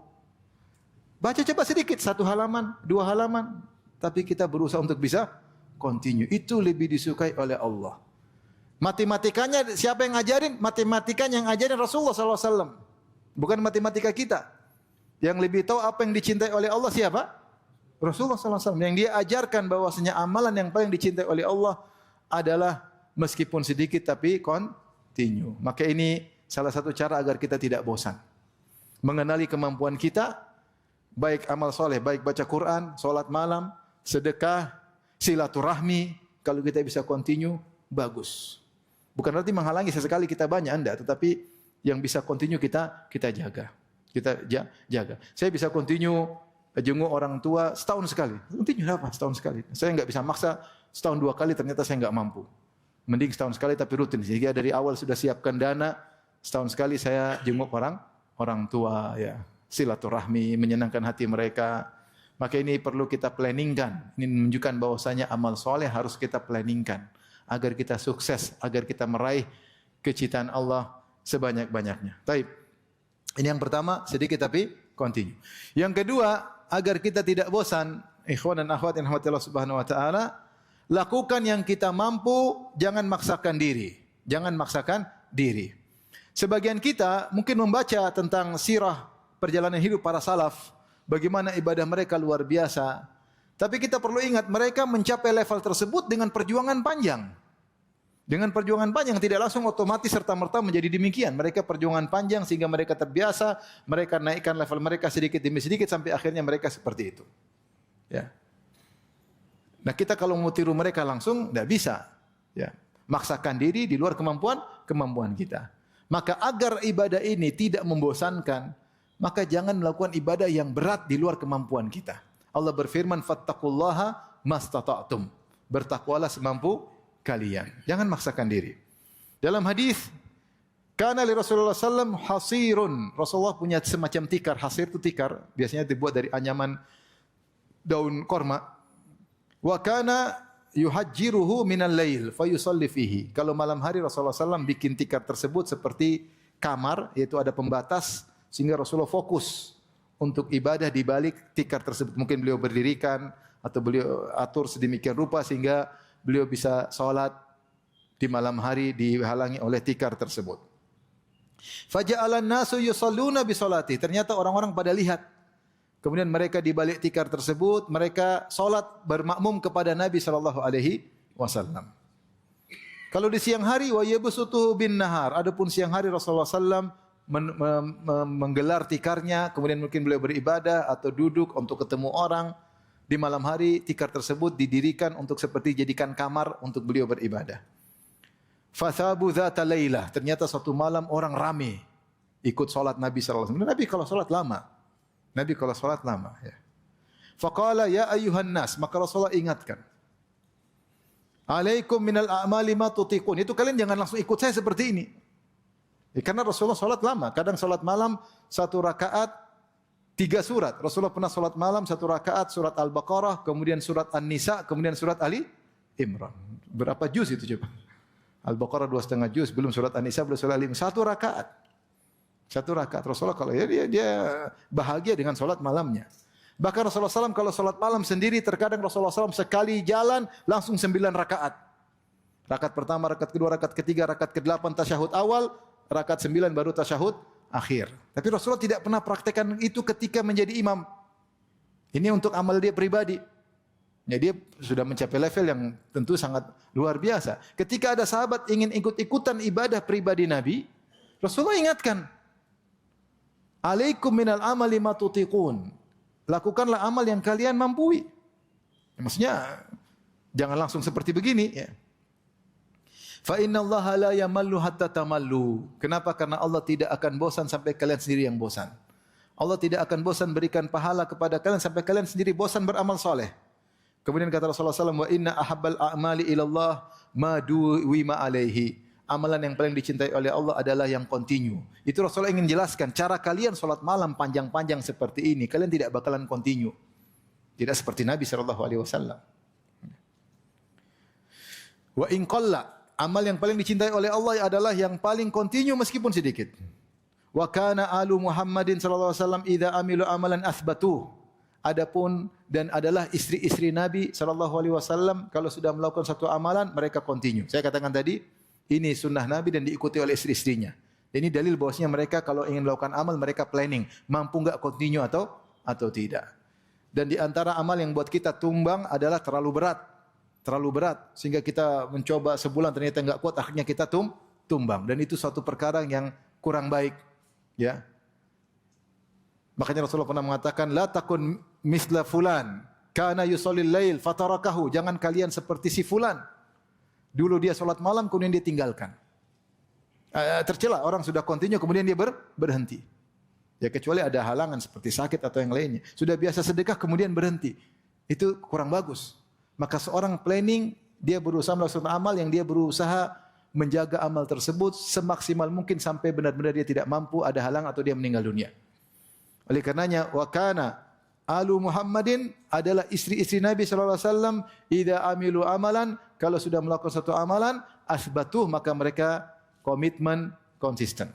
Baca coba sedikit. 1 halaman, 2 halaman. Tapi kita berusaha untuk bisa continue. Itu lebih disukai oleh Allah. Matematikanya siapa yang ngajarin? Matematikanya yang ngajarin Rasulullah SAW. Bukan matematika kita. Yang lebih tahu apa yang dicintai oleh Allah siapa? Rasulullah SAW. Yang dia ajarkan bahwasanya amalan yang paling dicintai oleh Allah adalah meskipun sedikit tapi continue. Maka ini salah satu cara agar kita tidak bosan. Mengenali kemampuan kita, baik amal soleh, baik baca Quran, solat malam, sedekah, silaturahmi. Kalau kita bisa continue, bagus. Bukan berarti menghalangi sesekali kita banyak anda, tetapi yang bisa continue kita jaga. Kita jaga. Saya bisa continue jenguk orang tua setahun sekali. Continue apa? Setahun sekali. Saya enggak bisa maksa setahun 2 kali ternyata saya enggak mampu. Mending setahun sekali tapi rutin. Sehingga dari awal sudah siapkan dana, setahun sekali saya jenguk orang tua ya. Silaturahmi, menyenangkan hati mereka. Maka ini perlu kita planningkan. Ini menunjukkan bahwasanya amal soleh harus kita planningkan. Agar kita sukses, agar kita meraih kecintaan Allah sebanyak-banyaknya. Baik. Ini yang pertama, sedikit tapi continue. Yang kedua, agar kita tidak bosan, ikhwan dan akhwat yang rahmati Allah Subhanahu wa taala, lakukan yang kita mampu, jangan maksakan diri. Jangan maksakan diri. Sebagian kita mungkin membaca tentang sirah perjalanan hidup para salaf, bagaimana ibadah mereka luar biasa. Tapi kita perlu ingat, mereka mencapai level tersebut dengan perjuangan panjang. Dengan perjuangan panjang tidak langsung otomatis serta-merta menjadi demikian. Mereka perjuangan panjang sehingga mereka terbiasa, mereka naikkan level mereka sedikit demi sedikit sampai akhirnya mereka seperti itu. Ya. Nah, kita kalau mau tiru mereka langsung tidak bisa. Ya. Maksakan diri di luar kemampuan kita. Maka agar ibadah ini tidak membosankan, maka jangan melakukan ibadah yang berat di luar kemampuan kita. Allah berfirman, "Fattaqullaha mastata'tum." Bertakwalah semampu kalian. Jangan maksakan diri. Dalam hadis, kana li Rasulullah sallam hasirun. Rasulullah punya semacam tikar. Hasir itu tikar, biasanya dibuat dari anyaman daun korma. Wa kana yuhajjiruhu minal lail fa yusalli fihi. Kalau malam hari Rasulullah sallam bikin tikar tersebut seperti kamar, yaitu ada pembatas sehingga Rasulullah fokus untuk ibadah di balik tikar tersebut. Mungkin beliau berdirikan atau beliau atur sedemikian rupa sehingga beliau bisa salat di malam hari dihalangi oleh tikar tersebut. Faja'alan nasu yusalluna bi salati. Ternyata orang-orang pada lihat Kemudian mereka di balik tikar tersebut, mereka solat bermakmum kepada Nabi SAW. Kalau di siang hari, wa yabsutuhu bin nahar. Adapun siang hari Rasulullah SAW menggelar tikarnya, kemudian mungkin beliau beribadah atau duduk untuk ketemu orang. Di malam hari, tikar tersebut didirikan untuk seperti jadikan kamar untuk beliau beribadah. Fathabu dzata lailah. Ternyata suatu malam orang ramai ikut solat Nabi SAW. Nabi kalau solat lama. Ya. Faqala ya ayyuhan nas, maka Rasulullah ingatkan. Alaikum minal a'mali ma tutiqun. Itu kalian jangan langsung ikut saya seperti ini. Ya, karena Rasulullah solat lama. Kadang solat malam 1 rakaat 3 surat. Rasulullah pernah solat malam 1 rakaat surat Al-Baqarah, kemudian surat An-Nisa, kemudian surat Ali Imran. Berapa juz itu coba? Al-Baqarah 2,5 juz, belum surat An-Nisa, belum surat Ali Imran. 1 rakaat. 1 rakaat. Rasulullah kalau dia bahagia dengan solat malamnya. Bahkan Rasulullah SAW kalau solat malam sendiri, terkadang Rasulullah SAW sekali jalan langsung 9 rakaat. Rakaat pertama, rakaat kedua, rakaat ketiga, rakaat ke-8 tasyahud awal, rakaat 9 baru tasyahud akhir. Tapi Rasulullah tidak pernah praktekkan itu ketika menjadi imam. Ini untuk amal dia pribadi. Ya, dia sudah mencapai level yang tentu sangat luar biasa. Ketika ada sahabat ingin ikut-ikutan ibadah pribadi Nabi, Rasulullah ingatkan, alaikum minal amali ma tutiqun. Lakukanlah amal yang kalian mampu. Maksudnya jangan langsung seperti begini ya. Fa innallaha la yamallu hatta tamallu. Kenapa? Karena Allah tidak akan bosan sampai kalian sendiri yang bosan. Allah tidak akan bosan berikan pahala kepada kalian sampai kalian sendiri bosan beramal soleh. Kemudian kata Rasulullah SAW, wa inna ahabbal a'mali ilallah ma duwima alaihi. Amalan yang paling dicintai oleh Allah adalah yang kontinu. Itu Rasulullah ingin jelaskan, cara kalian solat malam panjang-panjang seperti ini, kalian tidak bakalan kontinu. Tidak seperti Nabi SAW. Wa in qalla, amal yang paling dicintai oleh Allah adalah yang paling kontinu meskipun sedikit. Wa kana alu Muhammadin SAW idza amilu amalan athbatuh. Adapun dan adalah istri-istri Nabi SAW kalau sudah melakukan satu amalan mereka kontinu. Saya katakan tadi, ini sunnah Nabi dan diikuti oleh istri-istrinya. Ini dalil bahwasanya mereka kalau ingin melakukan amal mereka planning, mampu enggak kontinu atau tidak. Dan di antara amal yang buat kita tumbang adalah terlalu berat sehingga kita mencoba sebulan ternyata enggak kuat, akhirnya kita tumbang dan itu suatu perkara yang kurang baik, ya. Makanya Rasulullah pernah mengatakan la takun misla fulan kana yusallil lail fatarakahu. Jangan kalian seperti si fulan. Dulu dia solat malam, kemudian dia tinggalkan. Tercela orang sudah kontinu, kemudian dia berhenti. Ya kecuali ada halangan seperti sakit atau yang lainnya. Sudah biasa sedekah, kemudian berhenti. Itu kurang bagus. Maka seorang planning, dia berusaha melakukan amal yang dia berusaha menjaga amal tersebut semaksimal mungkin sampai benar-benar dia tidak mampu, ada halang atau dia meninggal dunia. Oleh karenanya, wa kana alu Muhammadin adalah istri-istri Nabi SAW. Idza amilu amalan, kalau sudah melakukan satu amalan, asbatuh, maka mereka komitmen, konsisten.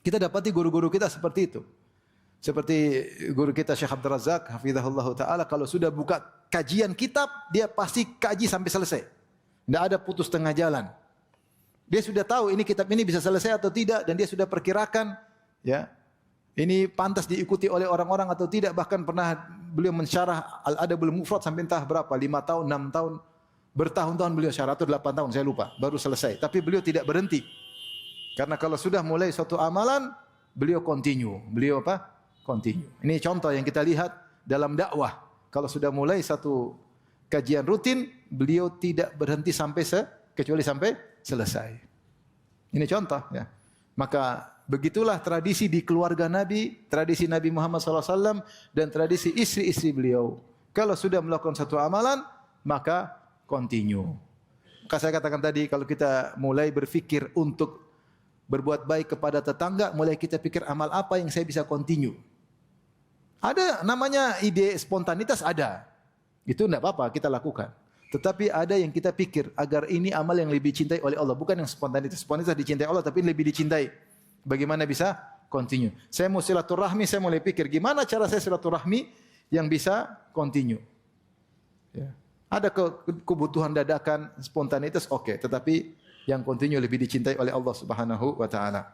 Kita dapati guru-guru kita seperti itu. Seperti guru kita Syekh Abdul Razak, hafizahullah ta'ala, kalau sudah buka kajian kitab, dia pasti kaji sampai selesai. Tidak ada putus tengah jalan. Dia sudah tahu ini kitab ini bisa selesai atau tidak, dan dia sudah perkirakan, ya, ini pantas diikuti oleh orang-orang atau tidak. Bahkan pernah beliau mensyarah Al-Adabul Mufrad sampai entah berapa, 5 tahun, 6 tahun, bertahun-tahun beliau syarah, atau 8 tahun, saya lupa, baru selesai. Tapi beliau tidak berhenti. Karena kalau sudah mulai suatu amalan, beliau continue. Beliau apa? Continue. Ini contoh yang kita lihat dalam dakwah. Kalau sudah mulai satu kajian rutin, beliau tidak berhenti kecuali sampai selesai. Ini contoh, ya. Maka begitulah tradisi di keluarga Nabi, tradisi Nabi Muhammad SAW dan tradisi istri-istri beliau. Kalau sudah melakukan satu amalan, maka continue. Maka saya katakan tadi, kalau kita mulai berfikir untuk berbuat baik kepada tetangga, mulai kita pikir amal apa yang saya bisa continue. Ada namanya ide spontanitas ada. Itu tidak apa-apa, kita lakukan. Tetapi ada yang kita pikir agar ini amal yang lebih dicintai oleh Allah, bukan yang spontanitas. Spontanitas dicintai Allah tapi lebih dicintai. Bagaimana bisa continue? Saya mau silaturahmi, saya mulai pikir gimana cara saya silaturahmi yang bisa continue. Ya. Ada kebutuhan dadakan, spontanitas oke, tetapi yang continue lebih dicintai oleh Allah Subhanahu wa taala.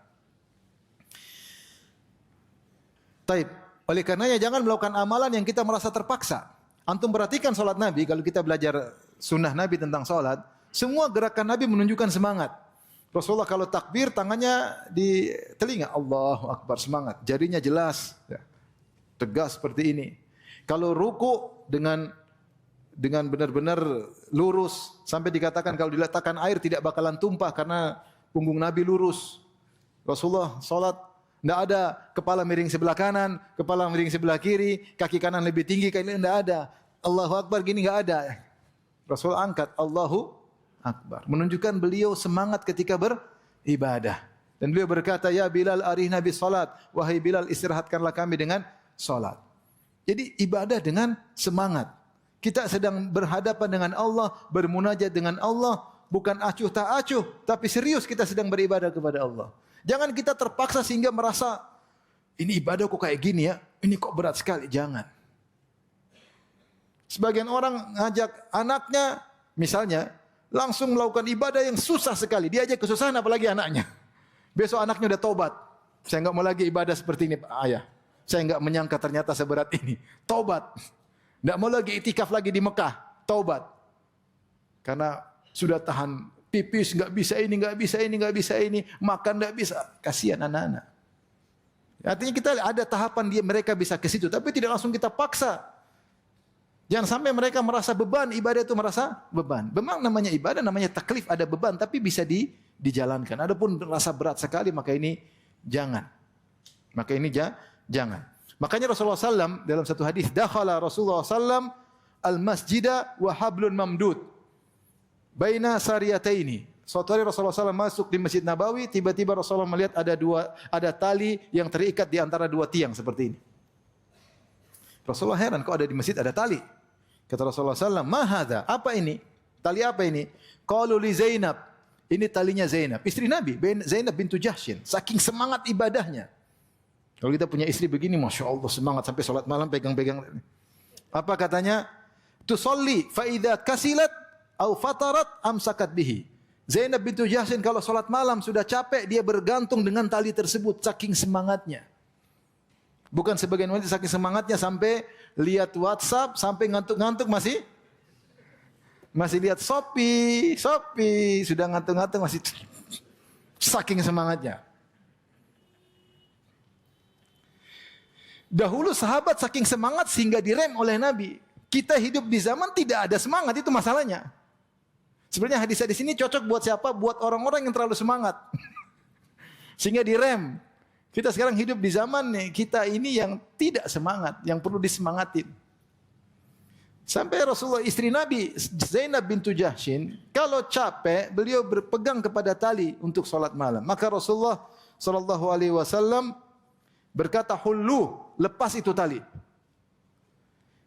Taib, Oleh karenanya jangan melakukan amalan yang kita merasa terpaksa. Antum perhatikan salat Nabi, kalau kita belajar sunnah Nabi tentang salat, semua gerakan Nabi menunjukkan semangat. Rasulullah kalau takbir tangannya di telinga, Allahu Akbar, semangat. Jarinya jelas, ya, tegas seperti ini. Kalau ruku dengan benar-benar lurus sampai dikatakan kalau diletakkan air tidak bakalan tumpah karena punggung Nabi lurus. Rasulullah salat tidak ada kepala miring sebelah kanan, kepala miring sebelah kiri, kaki kanan lebih tinggi, kaki tidak ada. Allahu Akbar gini enggak ada. Rasul angkat Allahu Akbar, menunjukkan beliau semangat ketika beribadah. Dan beliau berkata, "Ya Bilal arihna bis salat." Wahai Bilal, istirahatkanlah kami dengan salat. Jadi ibadah dengan semangat. Kita sedang berhadapan dengan Allah, bermunajat dengan Allah, bukan acuh tak acuh, tapi serius kita sedang beribadah kepada Allah. Jangan kita terpaksa sehingga merasa ini ibadah kok kayak gini ya, ini kok berat sekali. Jangan. Sebagian orang ngajak anaknya, misalnya, langsung melakukan ibadah yang susah sekali. Dia aja kesusahan apalagi anaknya. Besok anaknya udah tobat. Saya enggak mau lagi ibadah seperti ini, ayah. Saya enggak menyangka ternyata seberat ini. Tobat. Enggak mau lagi itikaf lagi di Mekah. Tobat. Karena sudah tahan pipis, enggak bisa ini, enggak bisa ini, enggak bisa ini. Makan enggak bisa. Kasihan anak-anak. Artinya kita ada tahapan mereka bisa ke situ. Tapi tidak langsung kita paksa. Jangan sampai mereka merasa beban, ibadah itu merasa beban. Memang namanya ibadah, namanya taklif, ada beban, tapi bisa dijalankan. Adapun rasa berat sekali, maka ini jangan. Maka ini jangan. Makanya Rasulullah SAW dalam satu hadis, dakhala Rasulullah SAW al-masjida wa hablun mamdud baina sariyataini. Suatu hari Rasulullah SAW masuk di Masjid Nabawi, tiba-tiba Rasulullah melihat ada tali yang terikat di antara dua tiang seperti ini. Rasulullah heran, kok ada di masjid ada tali? Kata Rasulullah SAW, ma hadha? Apa ini? Tali apa ini? Qalu li Zainab. Ini talinya Zainab, istri Nabi, Zainab bintu Jahsyin. Saking semangat ibadahnya. Kalau kita punya istri begini, Masya Allah semangat sampai sholat malam pegang-pegang. Apa katanya? Tusalli fa idza kasilat au fatarat amsakat bihi. Zainab bintu Jahsyin kalau sholat malam sudah capek, dia bergantung dengan tali tersebut, saking semangatnya. Bukan sebagian wanita saking semangatnya sampai lihat WhatsApp, sampai ngantuk-ngantuk masih lihat Shopee, sudah ngantuk-ngantuk masih saking semangatnya. Dahulu sahabat saking semangat sehingga direm oleh Nabi. Kita hidup di zaman tidak ada semangat, itu masalahnya. Sebenarnya hadis-hadis ini cocok buat siapa? Buat orang-orang yang terlalu semangat. Sehingga direm. Kita sekarang hidup di zaman kita ini yang tidak semangat, yang perlu disemangatin. Sampai Rasulullah istri Nabi Zainab bintu Jahsyin, kalau capek beliau berpegang kepada tali untuk salat malam. Maka Rasulullah sallallahu alaihi wasallam berkata, "Hullu, lepas itu tali."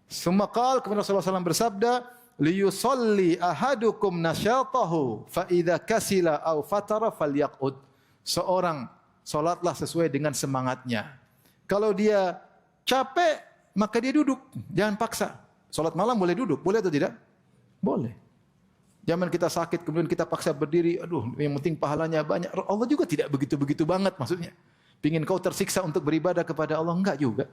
Summa qala, kemudian Rasulullah SAW bersabda, "Liyusalli ahadukum nasyatahu fa idza kasila aw fatara falyaqud." Seorang salatlah sesuai dengan semangatnya. Kalau dia capek, maka dia duduk. Jangan paksa. Salat malam boleh duduk, boleh atau tidak? Boleh. Zaman kita sakit, kemudian kita paksa berdiri, aduh, yang penting pahalanya banyak. Allah juga tidak begitu-begitu banget maksudnya. Pingin kau tersiksa untuk beribadah kepada Allah? Enggak juga.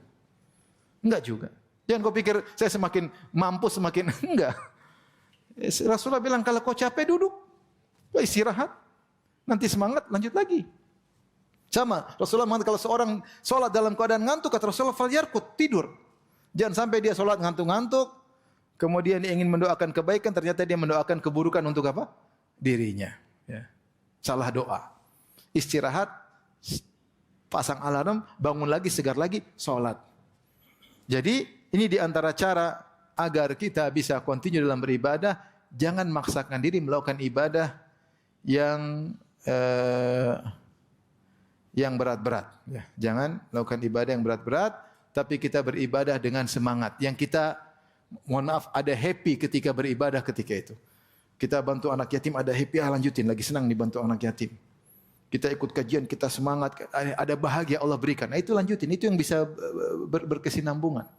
Enggak juga. Jangan kau pikir saya semakin mampu, semakin enggak. Rasulullah bilang, kalau kau capek duduk, istirahat. Nanti semangat, lanjut lagi. Sama, Rasulullah mengatakan kalau seorang sholat dalam keadaan ngantuk, kata Rasulullah, falyarqud, tidur. Jangan sampai dia sholat ngantuk-ngantuk, kemudian dia ingin mendoakan kebaikan, ternyata dia mendoakan keburukan untuk apa? Dirinya. Ya. Salah doa. Istirahat, pasang alarm, bangun lagi, segar lagi, sholat. Jadi, ini di antara cara agar kita bisa continue dalam beribadah, jangan maksakan diri melakukan ibadah yang berat-berat. Ya, jangan lakukan ibadah yang berat-berat, tapi kita beribadah dengan semangat. Yang kita, mohon maaf, ada happy ketika beribadah ketika itu. Kita bantu anak yatim, ada happy, lanjutin, lagi senang dibantu anak yatim. Kita ikut kajian, kita semangat, ada bahagia Allah berikan. Nah, itu lanjutin, itu yang bisa berkesinambungan.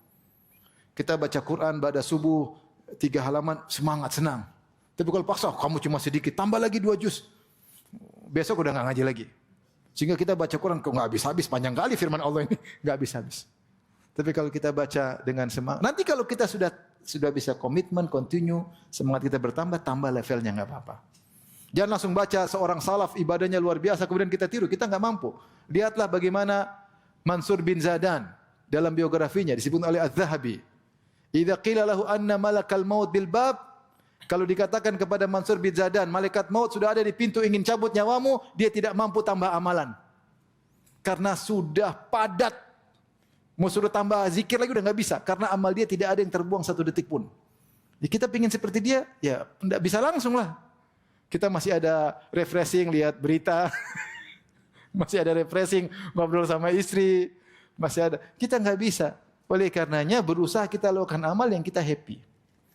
Kita baca Quran, pada subuh, 3 halaman, semangat, senang. Tapi kalau paksa, kamu cuma sedikit, tambah lagi 2 juz. Besok udah enggak ngaji lagi. Sehingga kita baca Quran kok enggak habis-habis, panjang kali firman Allah ini, enggak habis-habis. Tapi kalau kita baca dengan semangat, nanti kalau kita sudah bisa komitmen, continue, semangat kita bertambah, tambah levelnya nggak apa-apa. Jangan langsung baca seorang salaf ibadahnya luar biasa kemudian kita tiru, kita nggak mampu. Lihatlah bagaimana Mansur bin Zadan dalam biografinya disebut oleh Az-Zahabi. Idza qila lahu anna malakal maut bil bab, kalau dikatakan kepada Mansur bin Zadan, malaikat maut sudah ada di pintu ingin cabut nyawamu, dia tidak mampu tambah amalan. Karena sudah padat. Mau suruh tambah zikir lagi udah nggak bisa karena amal dia tidak ada yang terbuang satu detik pun. Ya, kita pingin seperti dia, ya tidak bisa langsung lah. Kita masih ada refreshing lihat berita, masih ada refreshing ngobrol sama istri, masih ada. Kita nggak bisa. Oleh karenanya berusaha kita lakukan amal yang kita happy.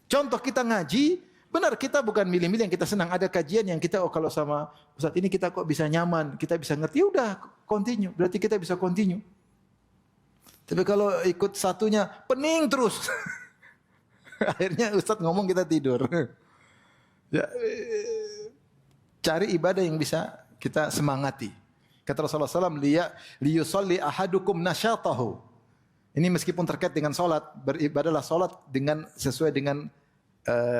Contoh kita ngaji, benar kita bukan milih-milih yang kita senang. Ada kajian yang kita kalau sama Ustaz ini kita kok bisa nyaman, kita bisa ngerti, udah continue. Berarti kita bisa continue. Tapi kalau ikut satunya pening terus. Akhirnya Ustaz ngomong kita tidur. Ya, cari ibadah yang bisa kita semangati. Kata Rasulullah SAW, liyusalli ahadukum nasyatahu. Ini meskipun terkait dengan solat, beribadahlah solat dengan sesuai dengan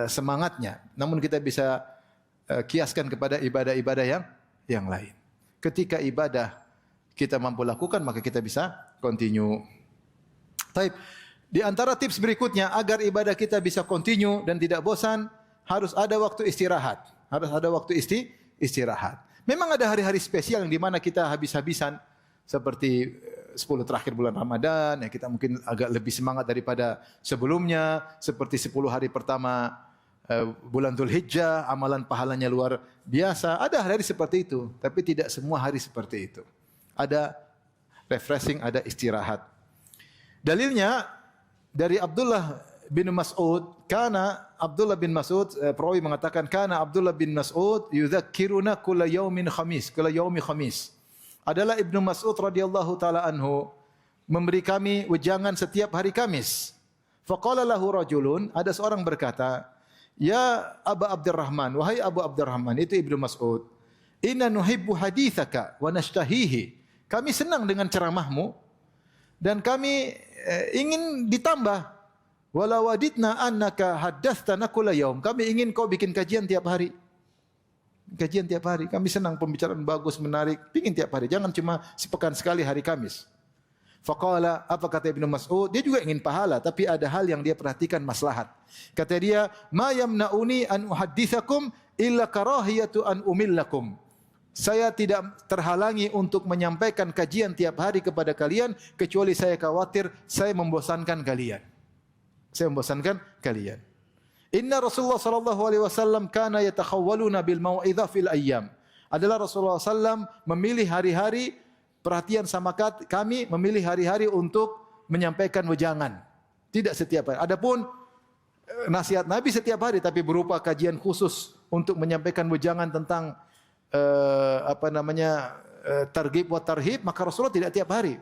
semangatnya. Namun kita bisa kiaskan kepada ibadah-ibadah yang lain. Ketika ibadah kita mampu lakukan, maka kita bisa continue. Taib. Di antara tips berikutnya agar ibadah kita bisa continue dan tidak bosan, harus ada waktu istirahat. Harus ada waktu istirahat. Memang ada hari-hari spesial yang di mana kita habis-habisan seperti 10 terakhir bulan Ramadan, ya kita mungkin agak lebih semangat daripada sebelumnya, seperti 10 hari pertama bulan Dzulhijjah, amalan pahalanya luar biasa. Ada hari-hari seperti itu, tapi tidak semua hari seperti itu. Ada refreshing, ada istirahat. Dalilnya dari Abdullah bin Mas'ud, karena Abdullah bin Mas'ud, perawi mengatakan karena Abdullah bin Mas'ud yudzakkiruna kulla yaumin khamis, kulla yaumi khamis. Adalah Ibnu Mas'ud radhiyallahu taala anhu memberi kami wejangan setiap hari Kamis. Faqala lahu rajulun, ada seorang berkata, "Ya Aba Abdurrahman, wahai Abu Abdurrahman," itu Ibnu Mas'ud, "inna nuhibbu haditsaka wa nashtahihi." Kami senang dengan ceramahmu dan kami ingin ditambah. Walau wadidna annaka haddatstana kulla yaum. Kami ingin kau bikin kajian tiap hari. Kajian tiap hari. Kami senang pembicaraan bagus, menarik. Pingin tiap hari. Jangan cuma sepekan sekali hari Kamis. Faqala, apa kata Ibnu Mas'ud? Dia juga ingin pahala, tapi ada hal yang dia perhatikan maslahat. Kata dia, "Ma yamna'uni an uhadditsakum illa karahiyatu an umillakum." Saya tidak terhalangi untuk menyampaikan kajian tiap hari kepada kalian kecuali saya khawatir saya membosankan kalian. Saya membosankan kalian. Inna Rasulullah sallallahu alaihi wasallam kana yatakhawwaluna bil mau'izah fil ayyam. Adalah Rasulullah sallam memilih hari-hari, perhatian sama kami memilih hari-hari untuk menyampaikan wejangan. Tidak setiap hari. Adapun nasihat Nabi setiap hari tapi berupa kajian khusus untuk menyampaikan wejangan tentang targhib wa tarhib, maka Rasulullah tidak tiap hari.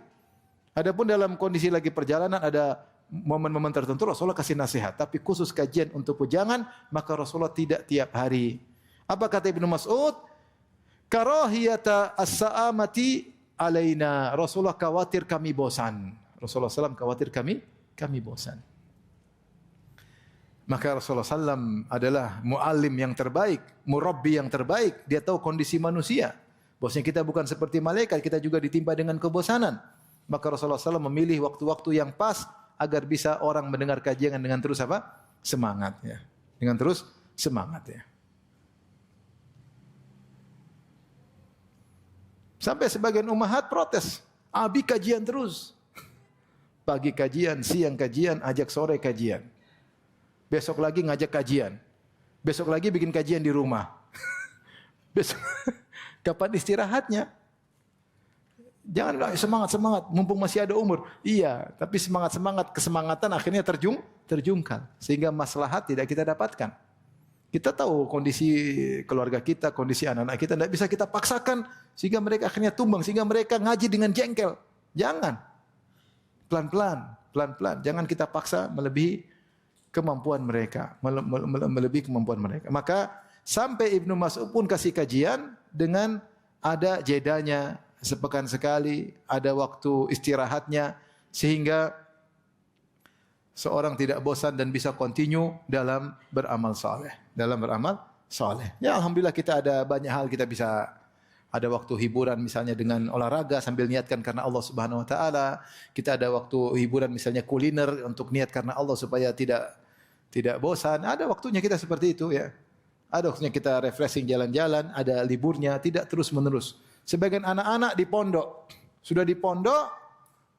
Adapun dalam kondisi lagi perjalanan ada momen-momen tertentu Rasulullah kasih nasihat, tapi khusus kajian untuk wejangan maka Rasulullah tidak tiap hari. Apa kata Ibnu Mas'ud? Karahiyata as-sa'amati alaina. Rasulullah khawatir kami bosan. Rasulullah SAW khawatir kami bosan. Maka Rasulullah SAW adalah muallim yang terbaik, murabbi yang terbaik. Dia tahu kondisi manusia. Bosnya kita bukan seperti malaikat, kita juga ditimpa dengan kebosanan. Maka Rasulullah SAW memilih waktu-waktu yang pas agar bisa orang mendengar kajian dengan terus apa? Semangat ya. Dengan terus semangat ya. Sampai sebagian ummahat protes. Abi kajian terus. Pagi kajian, siang kajian, ajak sore kajian. Besok lagi ngajak kajian. Besok lagi bikin kajian di rumah. Besok kapan istirahatnya? Jangan bilang semangat, mumpung masih ada umur. Iya, tapi kesemangatan akhirnya terjungkal. Sehingga maslahat tidak kita dapatkan. Kita tahu kondisi keluarga kita, kondisi anak-anak kita. Tidak bisa kita paksakan sehingga mereka akhirnya tumbang. Sehingga mereka ngaji dengan jengkel. Jangan. Pelan-pelan. Jangan kita paksa melebihi kemampuan mereka. Melebihi kemampuan mereka. Maka sampai Ibnu Mas'ud pun kasih kajian dengan ada jedanya. Sepekan sekali, ada waktu istirahatnya, sehingga seorang tidak bosan dan bisa continue dalam beramal saleh. Dalam beramal saleh. Ya alhamdulillah kita ada banyak hal kita bisa ada waktu hiburan misalnya dengan olahraga sambil niatkan karena Allah Subhanahu wa taala. Kita ada waktu hiburan misalnya kuliner untuk niat karena Allah supaya tidak bosan. Ada waktunya kita seperti itu ya. Ada waktunya kita refreshing jalan-jalan, ada liburnya, tidak terus-menerus. Sebagian anak-anak di pondok, sudah di pondok,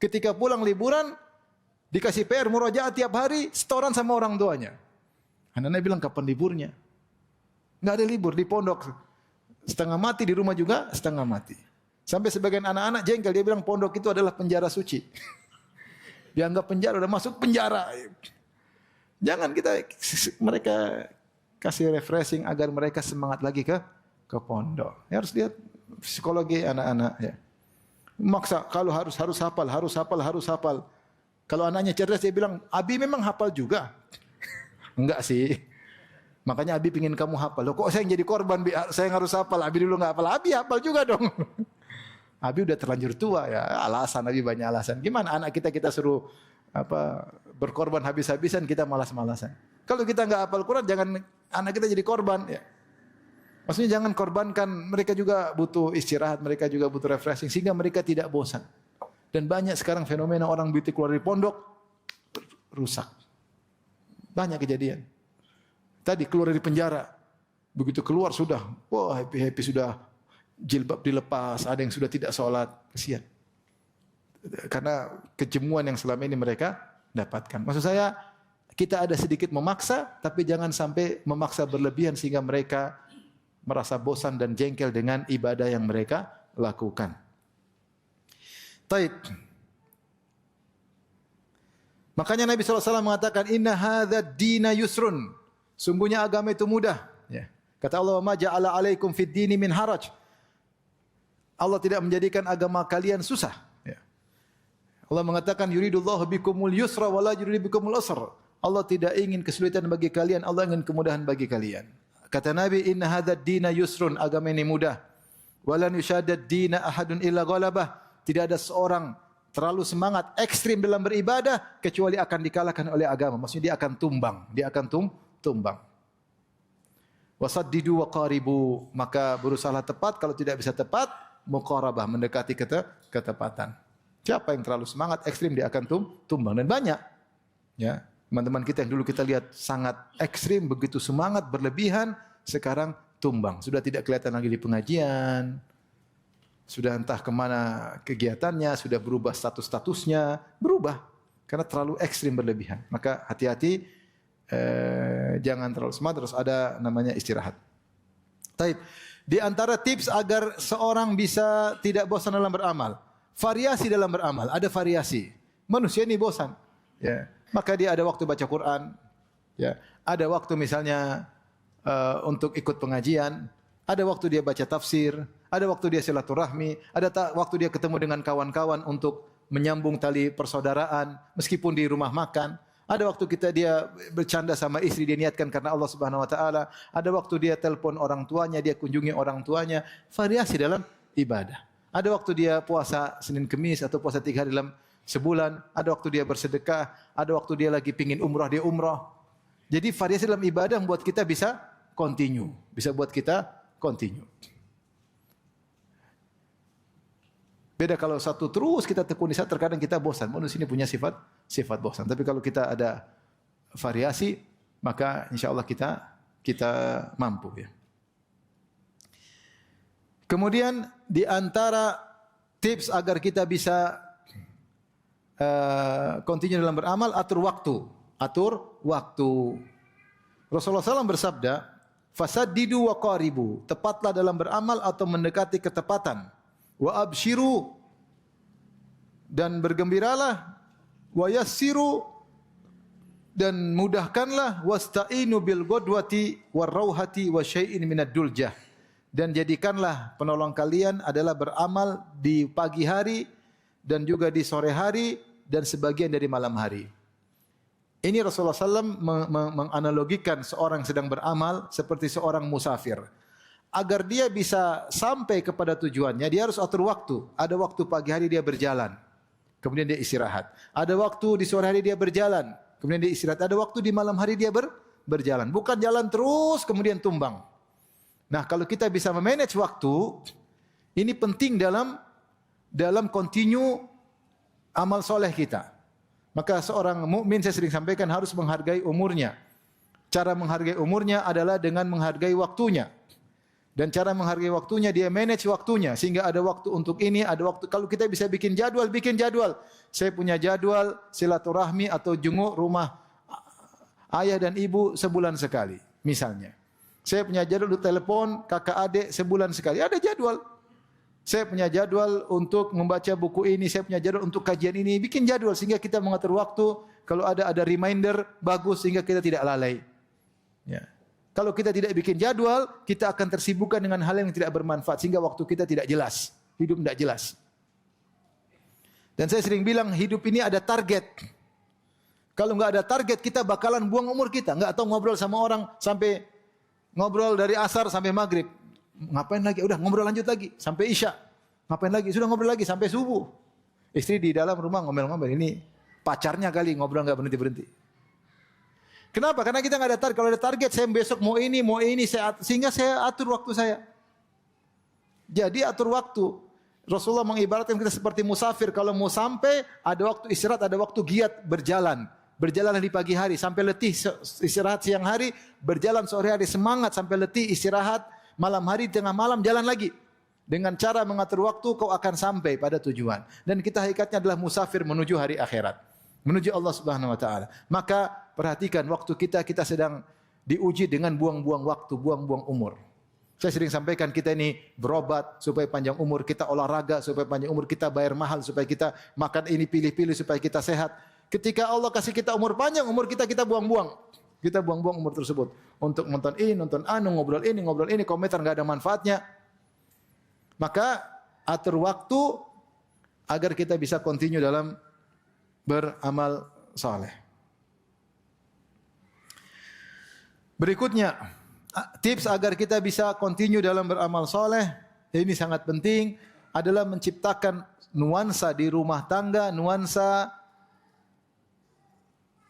ketika pulang liburan, dikasih PR murojaah tiap hari, setoran sama orang tuanya. Anak-anak bilang, kapan liburnya? Nggak ada libur di pondok. Setengah mati, di rumah juga setengah mati. Sampai sebagian anak-anak jengkel, dia bilang pondok itu adalah penjara suci. Dianggap penjara, udah masuk penjara. Jangan mereka kasih refreshing agar mereka semangat lagi ke pondok. Ya, harus lihat psikologi anak-anak ya. Maksa kalau harus hafal. Kalau anaknya cerdas dia bilang, "Abi memang hafal juga." Enggak sih. Makanya Abi pingin kamu hafal. Loh kok saya yang jadi korban, saya yang harus hafal. Abi dulu enggak hafal. Abi hafal juga dong. Abi udah terlanjur tua ya. Alasan Abi banyak alasan. Gimana anak kita suruh berkorban habis-habisan, kita malas-malasan. Kalau kita enggak hafal Quran, jangan anak kita jadi korban ya. Maksudnya jangan korbankan, mereka juga butuh istirahat, mereka juga butuh refreshing sehingga mereka tidak bosan. Dan banyak sekarang fenomena orang begitu keluar dari pondok rusak. Banyak kejadian. Tadi keluar dari penjara, begitu keluar sudah, wah happy sudah jilbab dilepas, ada yang sudah tidak sholat, kasihan. Karena kejemuan yang selama ini mereka dapatkan. Maksud saya, kita ada sedikit memaksa, tapi jangan sampai memaksa berlebihan sehingga mereka merasa bosan dan jengkel dengan ibadah yang mereka lakukan. Taib. Makanya Nabi SAW mengatakan, Inna hadha dina yusrun. Sungguhnya agama itu mudah. Ya. Kata Allah, Ma ja'ala alaikum fid dini min haraj. Allah tidak menjadikan agama kalian susah. Ya. Allah mengatakan, Yuridullahu bikumul yusra wa la yuridu bikumul usra. Allah tidak ingin kesulitan bagi kalian, Allah ingin kemudahan bagi kalian. Kata Nabi, Inna hadha dina yusrun. Agama ini mudah. Walan yushadad dina ahadun illa ghalabah. Tidak ada seorang terlalu semangat, ekstrim dalam beribadah, kecuali akan dikalahkan oleh agama. Maksudnya dia akan tumbang. Dia akan tumbang. Wasaddidu wa qaribu. Maka berusahalah tepat. Kalau tidak bisa tepat, muqarabah. Mendekati ketepatan. Siapa yang terlalu semangat, ekstrim, dia akan tumbang. Dan banyak. Ya, teman-teman kita yang dulu kita lihat sangat ekstrim, begitu semangat, berlebihan, sekarang tumbang. Sudah tidak kelihatan lagi di pengajian. Sudah entah kemana kegiatannya, sudah berubah statusnya, berubah. Karena terlalu ekstrim berlebihan. Maka hati-hati, jangan terlalu semangat, terus ada namanya istirahat. Taib. Di antara tips agar seorang bisa tidak bosan dalam beramal, variasi dalam beramal, ada variasi. Manusia ini bosan. Ya. Maka dia ada waktu baca Quran, ya. Ada waktu misalnya untuk ikut pengajian, ada waktu dia baca tafsir, ada waktu dia silaturahmi, ada waktu dia ketemu dengan kawan-kawan untuk menyambung tali persaudaraan meskipun di rumah makan. Ada waktu dia bercanda sama istri, dia niatkan karena Allah Subhanahu wa taala. Ada waktu dia telepon orang tuanya, dia kunjungi orang tuanya. Variasi dalam ibadah. Ada waktu dia puasa Senin Kemis atau puasa 3 hari dalam sebulan. Ada waktu dia bersedekah, ada waktu dia lagi pingin umrah, dia umrah. Jadi variasi dalam ibadah membuat kita bisa continue. Bisa buat kita continue. Beda kalau satu terus kita tekuni, terkadang kita bosan. Manusia ini punya sifat bosan. Tapi kalau kita ada variasi, maka insya Allah kita mampu ya. Kemudian di antara tips agar kita bisa continue dalam beramal, atur waktu. Rasulullah SAW bersabda, fasaddidu wa qaribu. Tepatlah dalam beramal atau mendekati ketepatan. Wa abshiru, dan bergembiralah. Wa yassiru, dan mudahkanlah. Wasta'inu bil ghadwati war rauhati wa syai'in minad duljah. Dan jadikanlah penolong kalian adalah beramal di pagi hari dan juga di sore hari dan sebagian dari malam hari. Ini Rasulullah SAW menganalogikan seorang sedang beramal seperti seorang musafir. Agar dia bisa sampai kepada tujuannya, dia harus atur waktu. Ada waktu pagi hari dia berjalan, kemudian dia istirahat. Ada waktu di sore hari dia berjalan, kemudian dia istirahat. Ada waktu di malam hari dia berjalan. Bukan jalan terus kemudian tumbang. Nah, kalau kita bisa memanage waktu, ini penting dalam continue amal soleh kita. Maka seorang mukmin, saya sering sampaikan, harus menghargai umurnya. Cara menghargai umurnya adalah dengan menghargai waktunya. Dan cara menghargai waktunya, dia manage waktunya. Sehingga ada waktu untuk ini, ada waktu. Kalau kita bisa bikin jadwal, bikin jadwal. Saya punya jadwal silaturahmi atau jenguk rumah ayah dan ibu sebulan sekali, misalnya. Saya punya jadwal untuk telepon kakak adik sebulan sekali. Ada jadwal. Saya punya jadwal untuk membaca buku ini, saya punya jadwal untuk kajian ini. Bikin jadwal sehingga kita mengatur waktu. Kalau ada reminder, bagus sehingga kita tidak lalai. Ya. Kalau kita tidak bikin jadwal, kita akan tersibukkan dengan hal yang tidak bermanfaat sehingga waktu kita tidak jelas, hidup tidak jelas. Dan saya sering bilang hidup ini ada target. Kalau enggak ada target, kita bakalan buang umur kita. Enggak tahu ngobrol sama orang sampai ngobrol dari asar sampai maghrib. Ngapain lagi? Udah ngobrol lanjut lagi sampai isya. Ngapain lagi? Sudah ngobrol lagi sampai subuh. Istri di dalam rumah ngomel-ngomel, ini pacarnya kali ngobrol enggak berhenti-berhenti. Kenapa? Karena kita nggak ada target. Kalau ada target, saya besok mau ini, sehingga saya atur waktu saya. Jadi atur waktu. Rasulullah mengibaratkan kita seperti musafir. Kalau mau sampai, ada waktu istirahat, ada waktu giat berjalan. Berjalan di pagi hari sampai letih, istirahat siang hari, berjalan sore hari semangat sampai letih, istirahat malam hari, tengah malam jalan lagi. Dengan cara mengatur waktu, kau akan sampai pada tujuan. Dan kita hakikatnya adalah musafir menuju hari akhirat. Menuju Allah Subhanahu wa taala. Maka perhatikan waktu kita sedang diuji dengan buang-buang waktu, buang-buang umur. Saya sering sampaikan kita ini berobat supaya panjang umur, kita olahraga supaya panjang umur, kita bayar mahal supaya kita makan ini pilih-pilih supaya kita sehat. Ketika Allah kasih kita umur panjang, umur kita buang-buang. Kita buang-buang umur tersebut untuk nonton ini, nonton anu, ngobrol ini, komentar enggak ada manfaatnya. Maka atur waktu agar kita bisa continue dalam beramal saleh. Berikutnya, tips agar kita bisa continue dalam beramal saleh, ini sangat penting, adalah menciptakan nuansa di rumah tangga, nuansa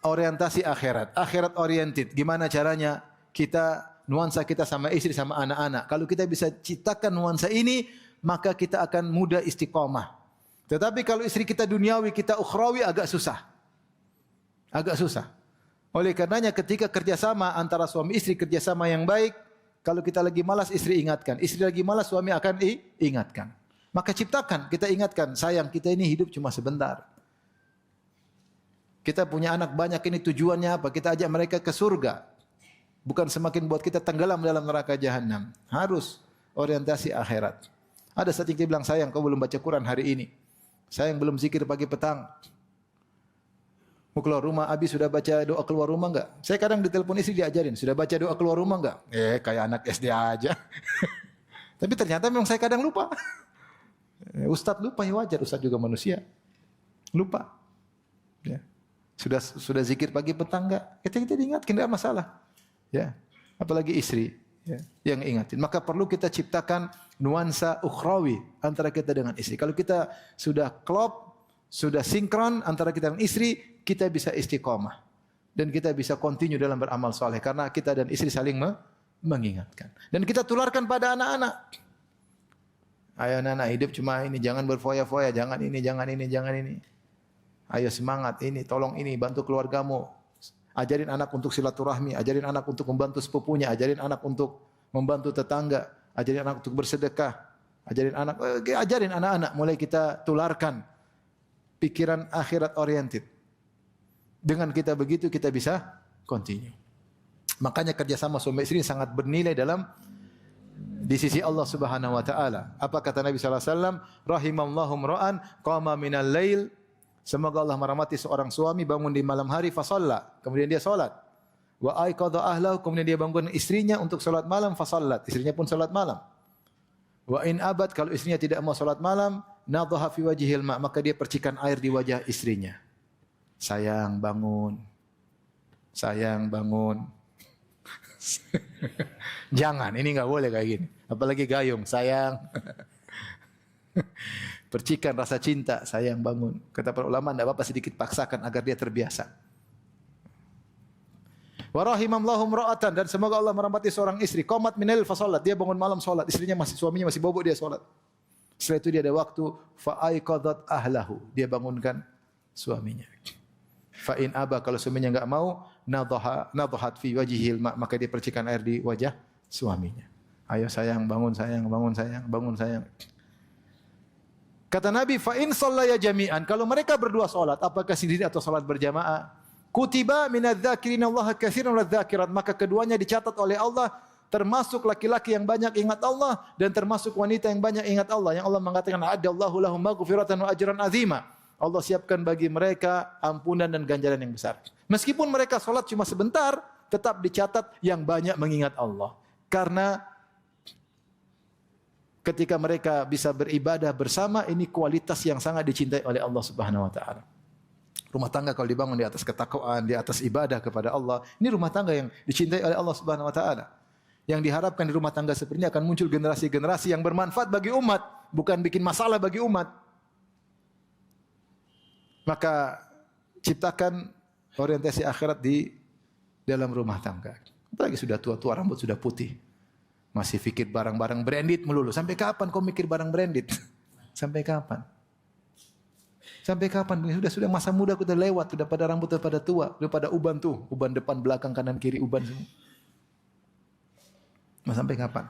orientasi akhirat, akhirat oriented. Gimana caranya? Nuansa kita sama istri, sama anak-anak. Kalau kita bisa ciptakan nuansa ini, maka kita akan mudah istiqomah. Tetapi kalau istri kita duniawi, kita ukhrawi, agak susah. Agak susah. Oleh karenanya ketika kerjasama antara suami istri, kerjasama yang baik, kalau kita lagi malas, istri ingatkan. Istri lagi malas, suami akan ingatkan. Maka ciptakan, kita ingatkan, sayang kita ini hidup cuma sebentar. Kita punya anak banyak, ini tujuannya apa? Kita ajak mereka ke surga. Bukan semakin buat kita tenggelam dalam neraka jahanam. Harus orientasi akhirat. Ada saat yang dia bilang, sayang kau belum baca Quran hari ini. Sayang belum zikir pagi petang. Mau keluar rumah, Abi sudah baca doa keluar rumah enggak? Saya kadang ditelepon istri diajarin, sudah baca doa keluar rumah enggak? Kayak anak SD aja. Tapi ternyata memang saya kadang lupa. Ustadz lupa, ya wajar, Ustadz juga manusia. Lupa. Ya. Sudah zikir pagi petang enggak? Kita diingatkan, enggak masalah. Ya. Apalagi istri. Ya, yang ingatin. Maka perlu kita ciptakan nuansa ukhrawi antara kita dengan istri. Kalau kita sudah klop, sudah sinkron antara kita dengan istri, kita bisa istiqomah. Dan kita bisa continue dalam beramal soleh. Karena kita dan istri saling mengingatkan. Dan kita tularkan pada anak-anak. Ayo anak-anak, hidup cuma ini. Jangan berfoya-foya. Jangan ini, jangan ini, jangan ini. Ayo semangat ini, tolong ini, bantu keluargamu. Ajarin anak untuk silaturahmi, ajarin anak untuk membantu sepupunya, ajarin anak untuk membantu tetangga, ajarin anak untuk bersedekah, ajarin anak-anak, mulai kita tularkan pikiran akhirat oriented. Dengan kita begitu kita bisa continue. Makanya kerjasama suami istri sangat bernilai di sisi Allah Subhanahu wa taala. Apa kata Nabi sallallahu alaihi wasallam? Rahimallahu ra'an qama minal lail. Semoga Allah merahmati seorang suami bangun di malam hari fasalla, kemudian dia salat. Wa aiqadha ahlahu, kemudian dia bangun istrinya untuk salat malam fasallat, istrinya pun salat malam. Wa in abad, kalau istrinya tidak mau salat malam, nadhaha fi wajhil ma, maka dia percikan air di wajah istrinya. Sayang bangun. Sayang bangun. Jangan, ini enggak boleh kayak gini. Apalagi gayung, sayang. Percikan rasa cinta, sayang bangun. Kata para ulama, tidak apa-apa sedikit paksakan agar dia terbiasa. Wa rahimallahu imra'atan, dan semoga Allah merahmati seorang istri qamat min al fa salat, dia bangun malam salat, suaminya masih bobok dia salat. Setelah itu dia ada waktu fa aiqadat ahlahu, dia bangunkan suaminya. Fa in aba, kalau suaminya enggak mau, nadhahat fi wajhil ma, maka dia percikan air di wajah suaminya. Ayo sayang, bangun sayang, bangun sayang, bangun sayang. Kata Nabi, fa in shallaya jami'an, kalau mereka berdua salat, apakah sendiri atau salat berjamaah, kutiba minadz-dzakirina Allah katsiran wadz-dzakirat, maka keduanya dicatat oleh Allah termasuk laki-laki yang banyak ingat Allah dan termasuk wanita yang banyak ingat Allah. Yang Allah mengatakan a'adallahu lahum maghfiratan wa ajran azima. Allah siapkan bagi mereka ampunan dan ganjaran yang besar. Meskipun mereka salat cuma sebentar, tetap dicatat yang banyak mengingat Allah. Karena ketika mereka bisa beribadah bersama, ini kualitas yang sangat dicintai oleh Allah Subhanahu wa taala. Rumah tangga kalau dibangun di atas ketakwaan, di atas ibadah kepada Allah, ini rumah tangga yang dicintai oleh Allah Subhanahu wa taala. Yang diharapkan di rumah tangga seperti ini akan muncul generasi-generasi yang bermanfaat bagi umat, bukan bikin masalah bagi umat. Maka ciptakan orientasi akhirat di dalam rumah tangga. Apalagi sudah tua-tua, rambut sudah putih, masih pikir barang-barang branded melulu. Sampai kapan kau mikir barang branded? Sampai kapan? Sampai kapan? Sudah masa muda kita lewat, sudah pada rambut, sudah pada tua, sudah pada uban tuh, uban depan, belakang, kanan, kiri, uban semua. Mau sampai kapan?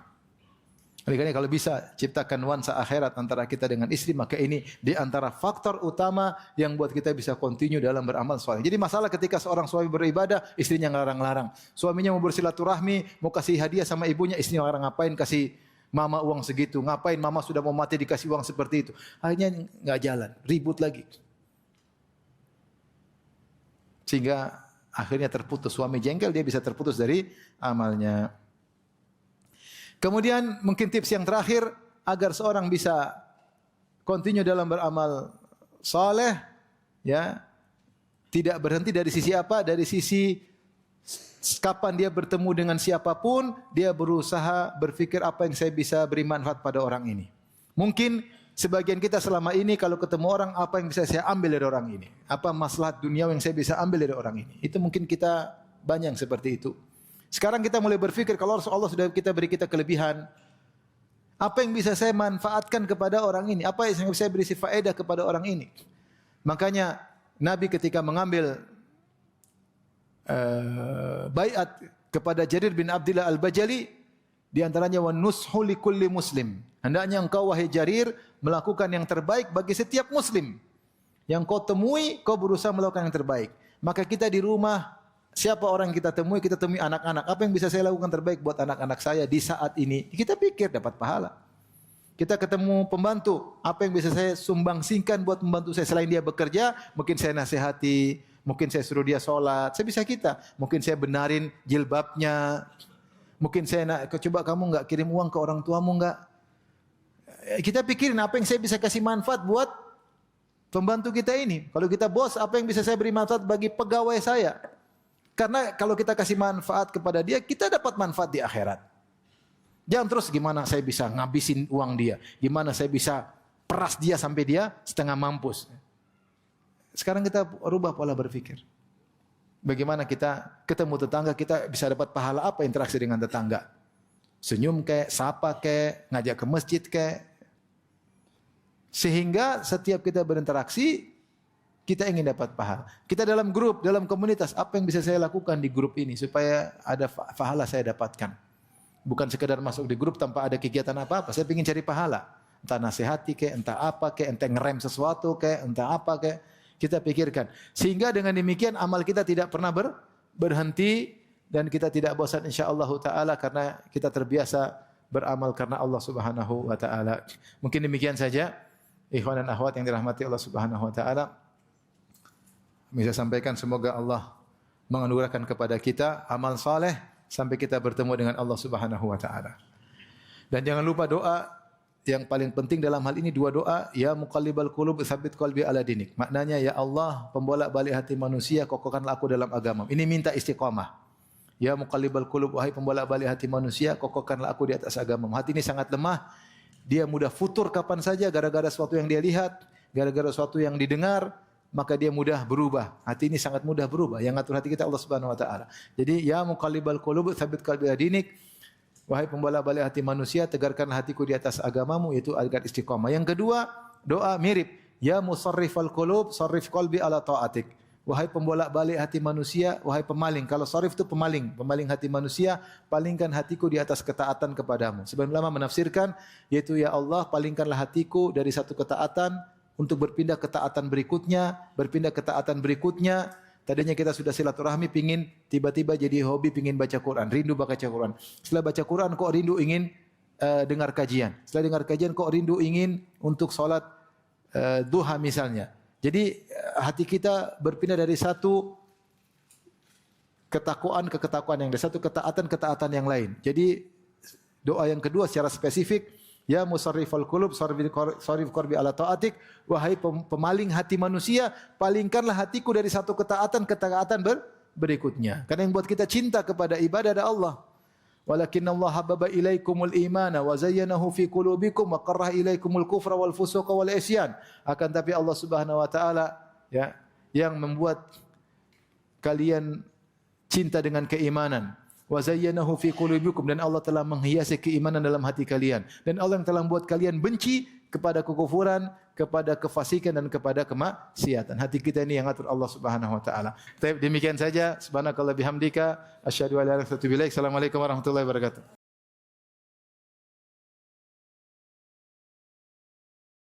Oleh karena kalau bisa ciptakan nuansa akhirat antara kita dengan istri, maka ini di antara faktor utama yang buat kita bisa continue dalam beramal saleh. Jadi masalah ketika seorang suami beribadah, istrinya ngelarang-larang. Suaminya mau bersilaturahmi, mau kasih hadiah sama ibunya, istrinya larang, ngapain kasih mama uang segitu, ngapain mama sudah mau mati dikasih uang seperti itu. Akhirnya enggak jalan, ribut lagi. Sehingga akhirnya terputus, suami jengkel, dia bisa terputus dari amalnya. Kemudian mungkin tips yang terakhir agar seorang bisa continue dalam beramal saleh, ya, tidak berhenti dari sisi apa? Dari sisi kapan dia bertemu dengan siapapun, dia berusaha berfikir apa yang saya bisa beri manfaat pada orang ini. Mungkin sebagian kita selama ini kalau ketemu orang, apa yang bisa saya ambil dari orang ini? Apa maslahat dunia yang saya bisa ambil dari orang ini? Itu mungkin kita banyak yang seperti itu. Sekarang kita mulai berfikir kalau Allah sudah beri kita kelebihan, apa yang bisa saya manfaatkan kepada orang ini? Apa yang bisa saya beri faedah kepada orang ini? Makanya Nabi ketika mengambil baiat kepada Jarir bin Abdullah Al-Bajali, di antaranya wa nushu likulli muslim. Hendaknya engkau wahai Jarir melakukan yang terbaik bagi setiap muslim. Yang kau temui, kau berusaha melakukan yang terbaik. Maka kita di rumah, siapa orang yang kita temui anak-anak. Apa yang bisa saya lakukan terbaik buat anak-anak saya di saat ini? Kita pikir dapat pahala. Kita ketemu pembantu, apa yang bisa saya sumbangsingkan buat membantu saya selain dia bekerja? Mungkin saya nasihati, mungkin saya suruh dia sholat, saya bisa kita. Mungkin saya benarin jilbabnya. Mungkin saya nak, coba kamu enggak kirim uang ke orang tuamu enggak? Kita pikirin apa yang saya bisa kasih manfaat buat pembantu kita ini. Kalau kita bos, apa yang bisa saya beri manfaat bagi pegawai saya? Karena kalau kita kasih manfaat kepada dia, kita dapat manfaat di akhirat. Jangan terus gimana saya bisa ngabisin uang dia, gimana saya bisa peras dia sampai dia setengah mampus. Sekarang kita rubah pola berpikir. Bagaimana kita ketemu tetangga, kita bisa dapat pahala apa interaksi dengan tetangga? Senyum kek, sapa kek, ngajak ke masjid kek. Sehingga setiap kita berinteraksi, kita ingin dapat pahala. Kita dalam grup, dalam komunitas, apa yang bisa saya lakukan di grup ini supaya ada pahala saya dapatkan? Bukan sekedar masuk di grup tanpa ada kegiatan apa-apa. Saya ingin cari pahala. Entah nasihati kek, entah apa kek, entah ngerem sesuatu kek, entah apa kek. Kita pikirkan. Sehingga dengan demikian amal kita tidak pernah berhenti dan kita tidak bosan insyaAllah ta'ala karena kita terbiasa beramal karena Allah subhanahu wa ta'ala. Mungkin demikian saja. Ikhwan dan akhwat yang dirahmati Allah subhanahu wa ta'ala. Bisa sampaikan semoga Allah menganugerahkan kepada kita amal saleh sampai kita bertemu dengan Allah Subhanahu wa taala. Dan jangan lupa doa yang paling penting dalam hal ini, dua doa, ya muqallibal qulub tsabbit qalbi ala dinik. Maknanya ya Allah, pembolak-balik hati manusia, kokohkanlah aku dalam agama. Ini minta istiqamah. Ya muqallibal qulub, wahai pembolak-balik hati manusia, kokohkanlah aku di atas agama. Hati ini sangat lemah. Dia mudah futur kapan saja gara-gara sesuatu yang dia lihat, gara-gara sesuatu yang didengar, maka dia mudah berubah. Hati ini sangat mudah berubah. Yang ngatur hati kita Allah Subhanahu wa taala. Jadi ya muqallibal qulub tsabbit qalbi ala dinik. Wahai pembolak-balik hati manusia, tegarkanlah hatiku di atas agamamu, yaitu agar istiqamah. Yang kedua, doa mirip. Ya musarrifal qulub, sarrif qalbi ala ta'atik. Wahai pembolak-balik hati manusia, wahai pemaling. Kalau sarif itu pemaling, pemaling hati manusia, palingkan hatiku di atas ketaatan kepadamu. Sebagian ulama menafsirkan, yaitu ya Allah, palingkanlah hatiku dari satu ketaatan untuk berpindah ketaatan berikutnya. Tadinya kita sudah silaturahmi, pingin tiba-tiba jadi hobi, pingin baca Quran, rindu baca Quran. Setelah baca Quran, kok rindu ingin dengar kajian. Setelah dengar kajian, kok rindu ingin untuk sholat duha misalnya. Jadi hati kita berpindah dari satu ketakwaan ke ketakwaan yang lain, satu ketaatan yang lain. Jadi doa yang kedua secara spesifik, ya musarrifal qulub sarrif qalbi ala taatik, wahai pemaling hati manusia, palingkanlah hatiku dari satu ketaatan berikutnya. Karena yang buat kita cinta kepada ibadah adalah Allah. Walakinnallaha habbaba ilaikumul imana wa zayyanahu fi qulubikum wa karraha ilaikumul kufra wal fusuqa wal isyan. Akan tapi Allah Subhanahu wa taala ya yang membuat kalian cinta dengan keimanan. Wa zayyanahu fi qulubikum, dan Allah telah menghiasi keimanan dalam hati kalian, dan Allah yang telah membuat kalian benci kepada kekufuran, kepada kefasikan dan kepada kemaksiatan. Hati kita ini yang atur Allah Subhanahu wa taala. Demikian saja, subhanakallah bihamdika asyhadu an la ilaha illa anta astaghfiruka wa atubu ilaik. Assalamualaikum warahmatullahi wabarakatuh.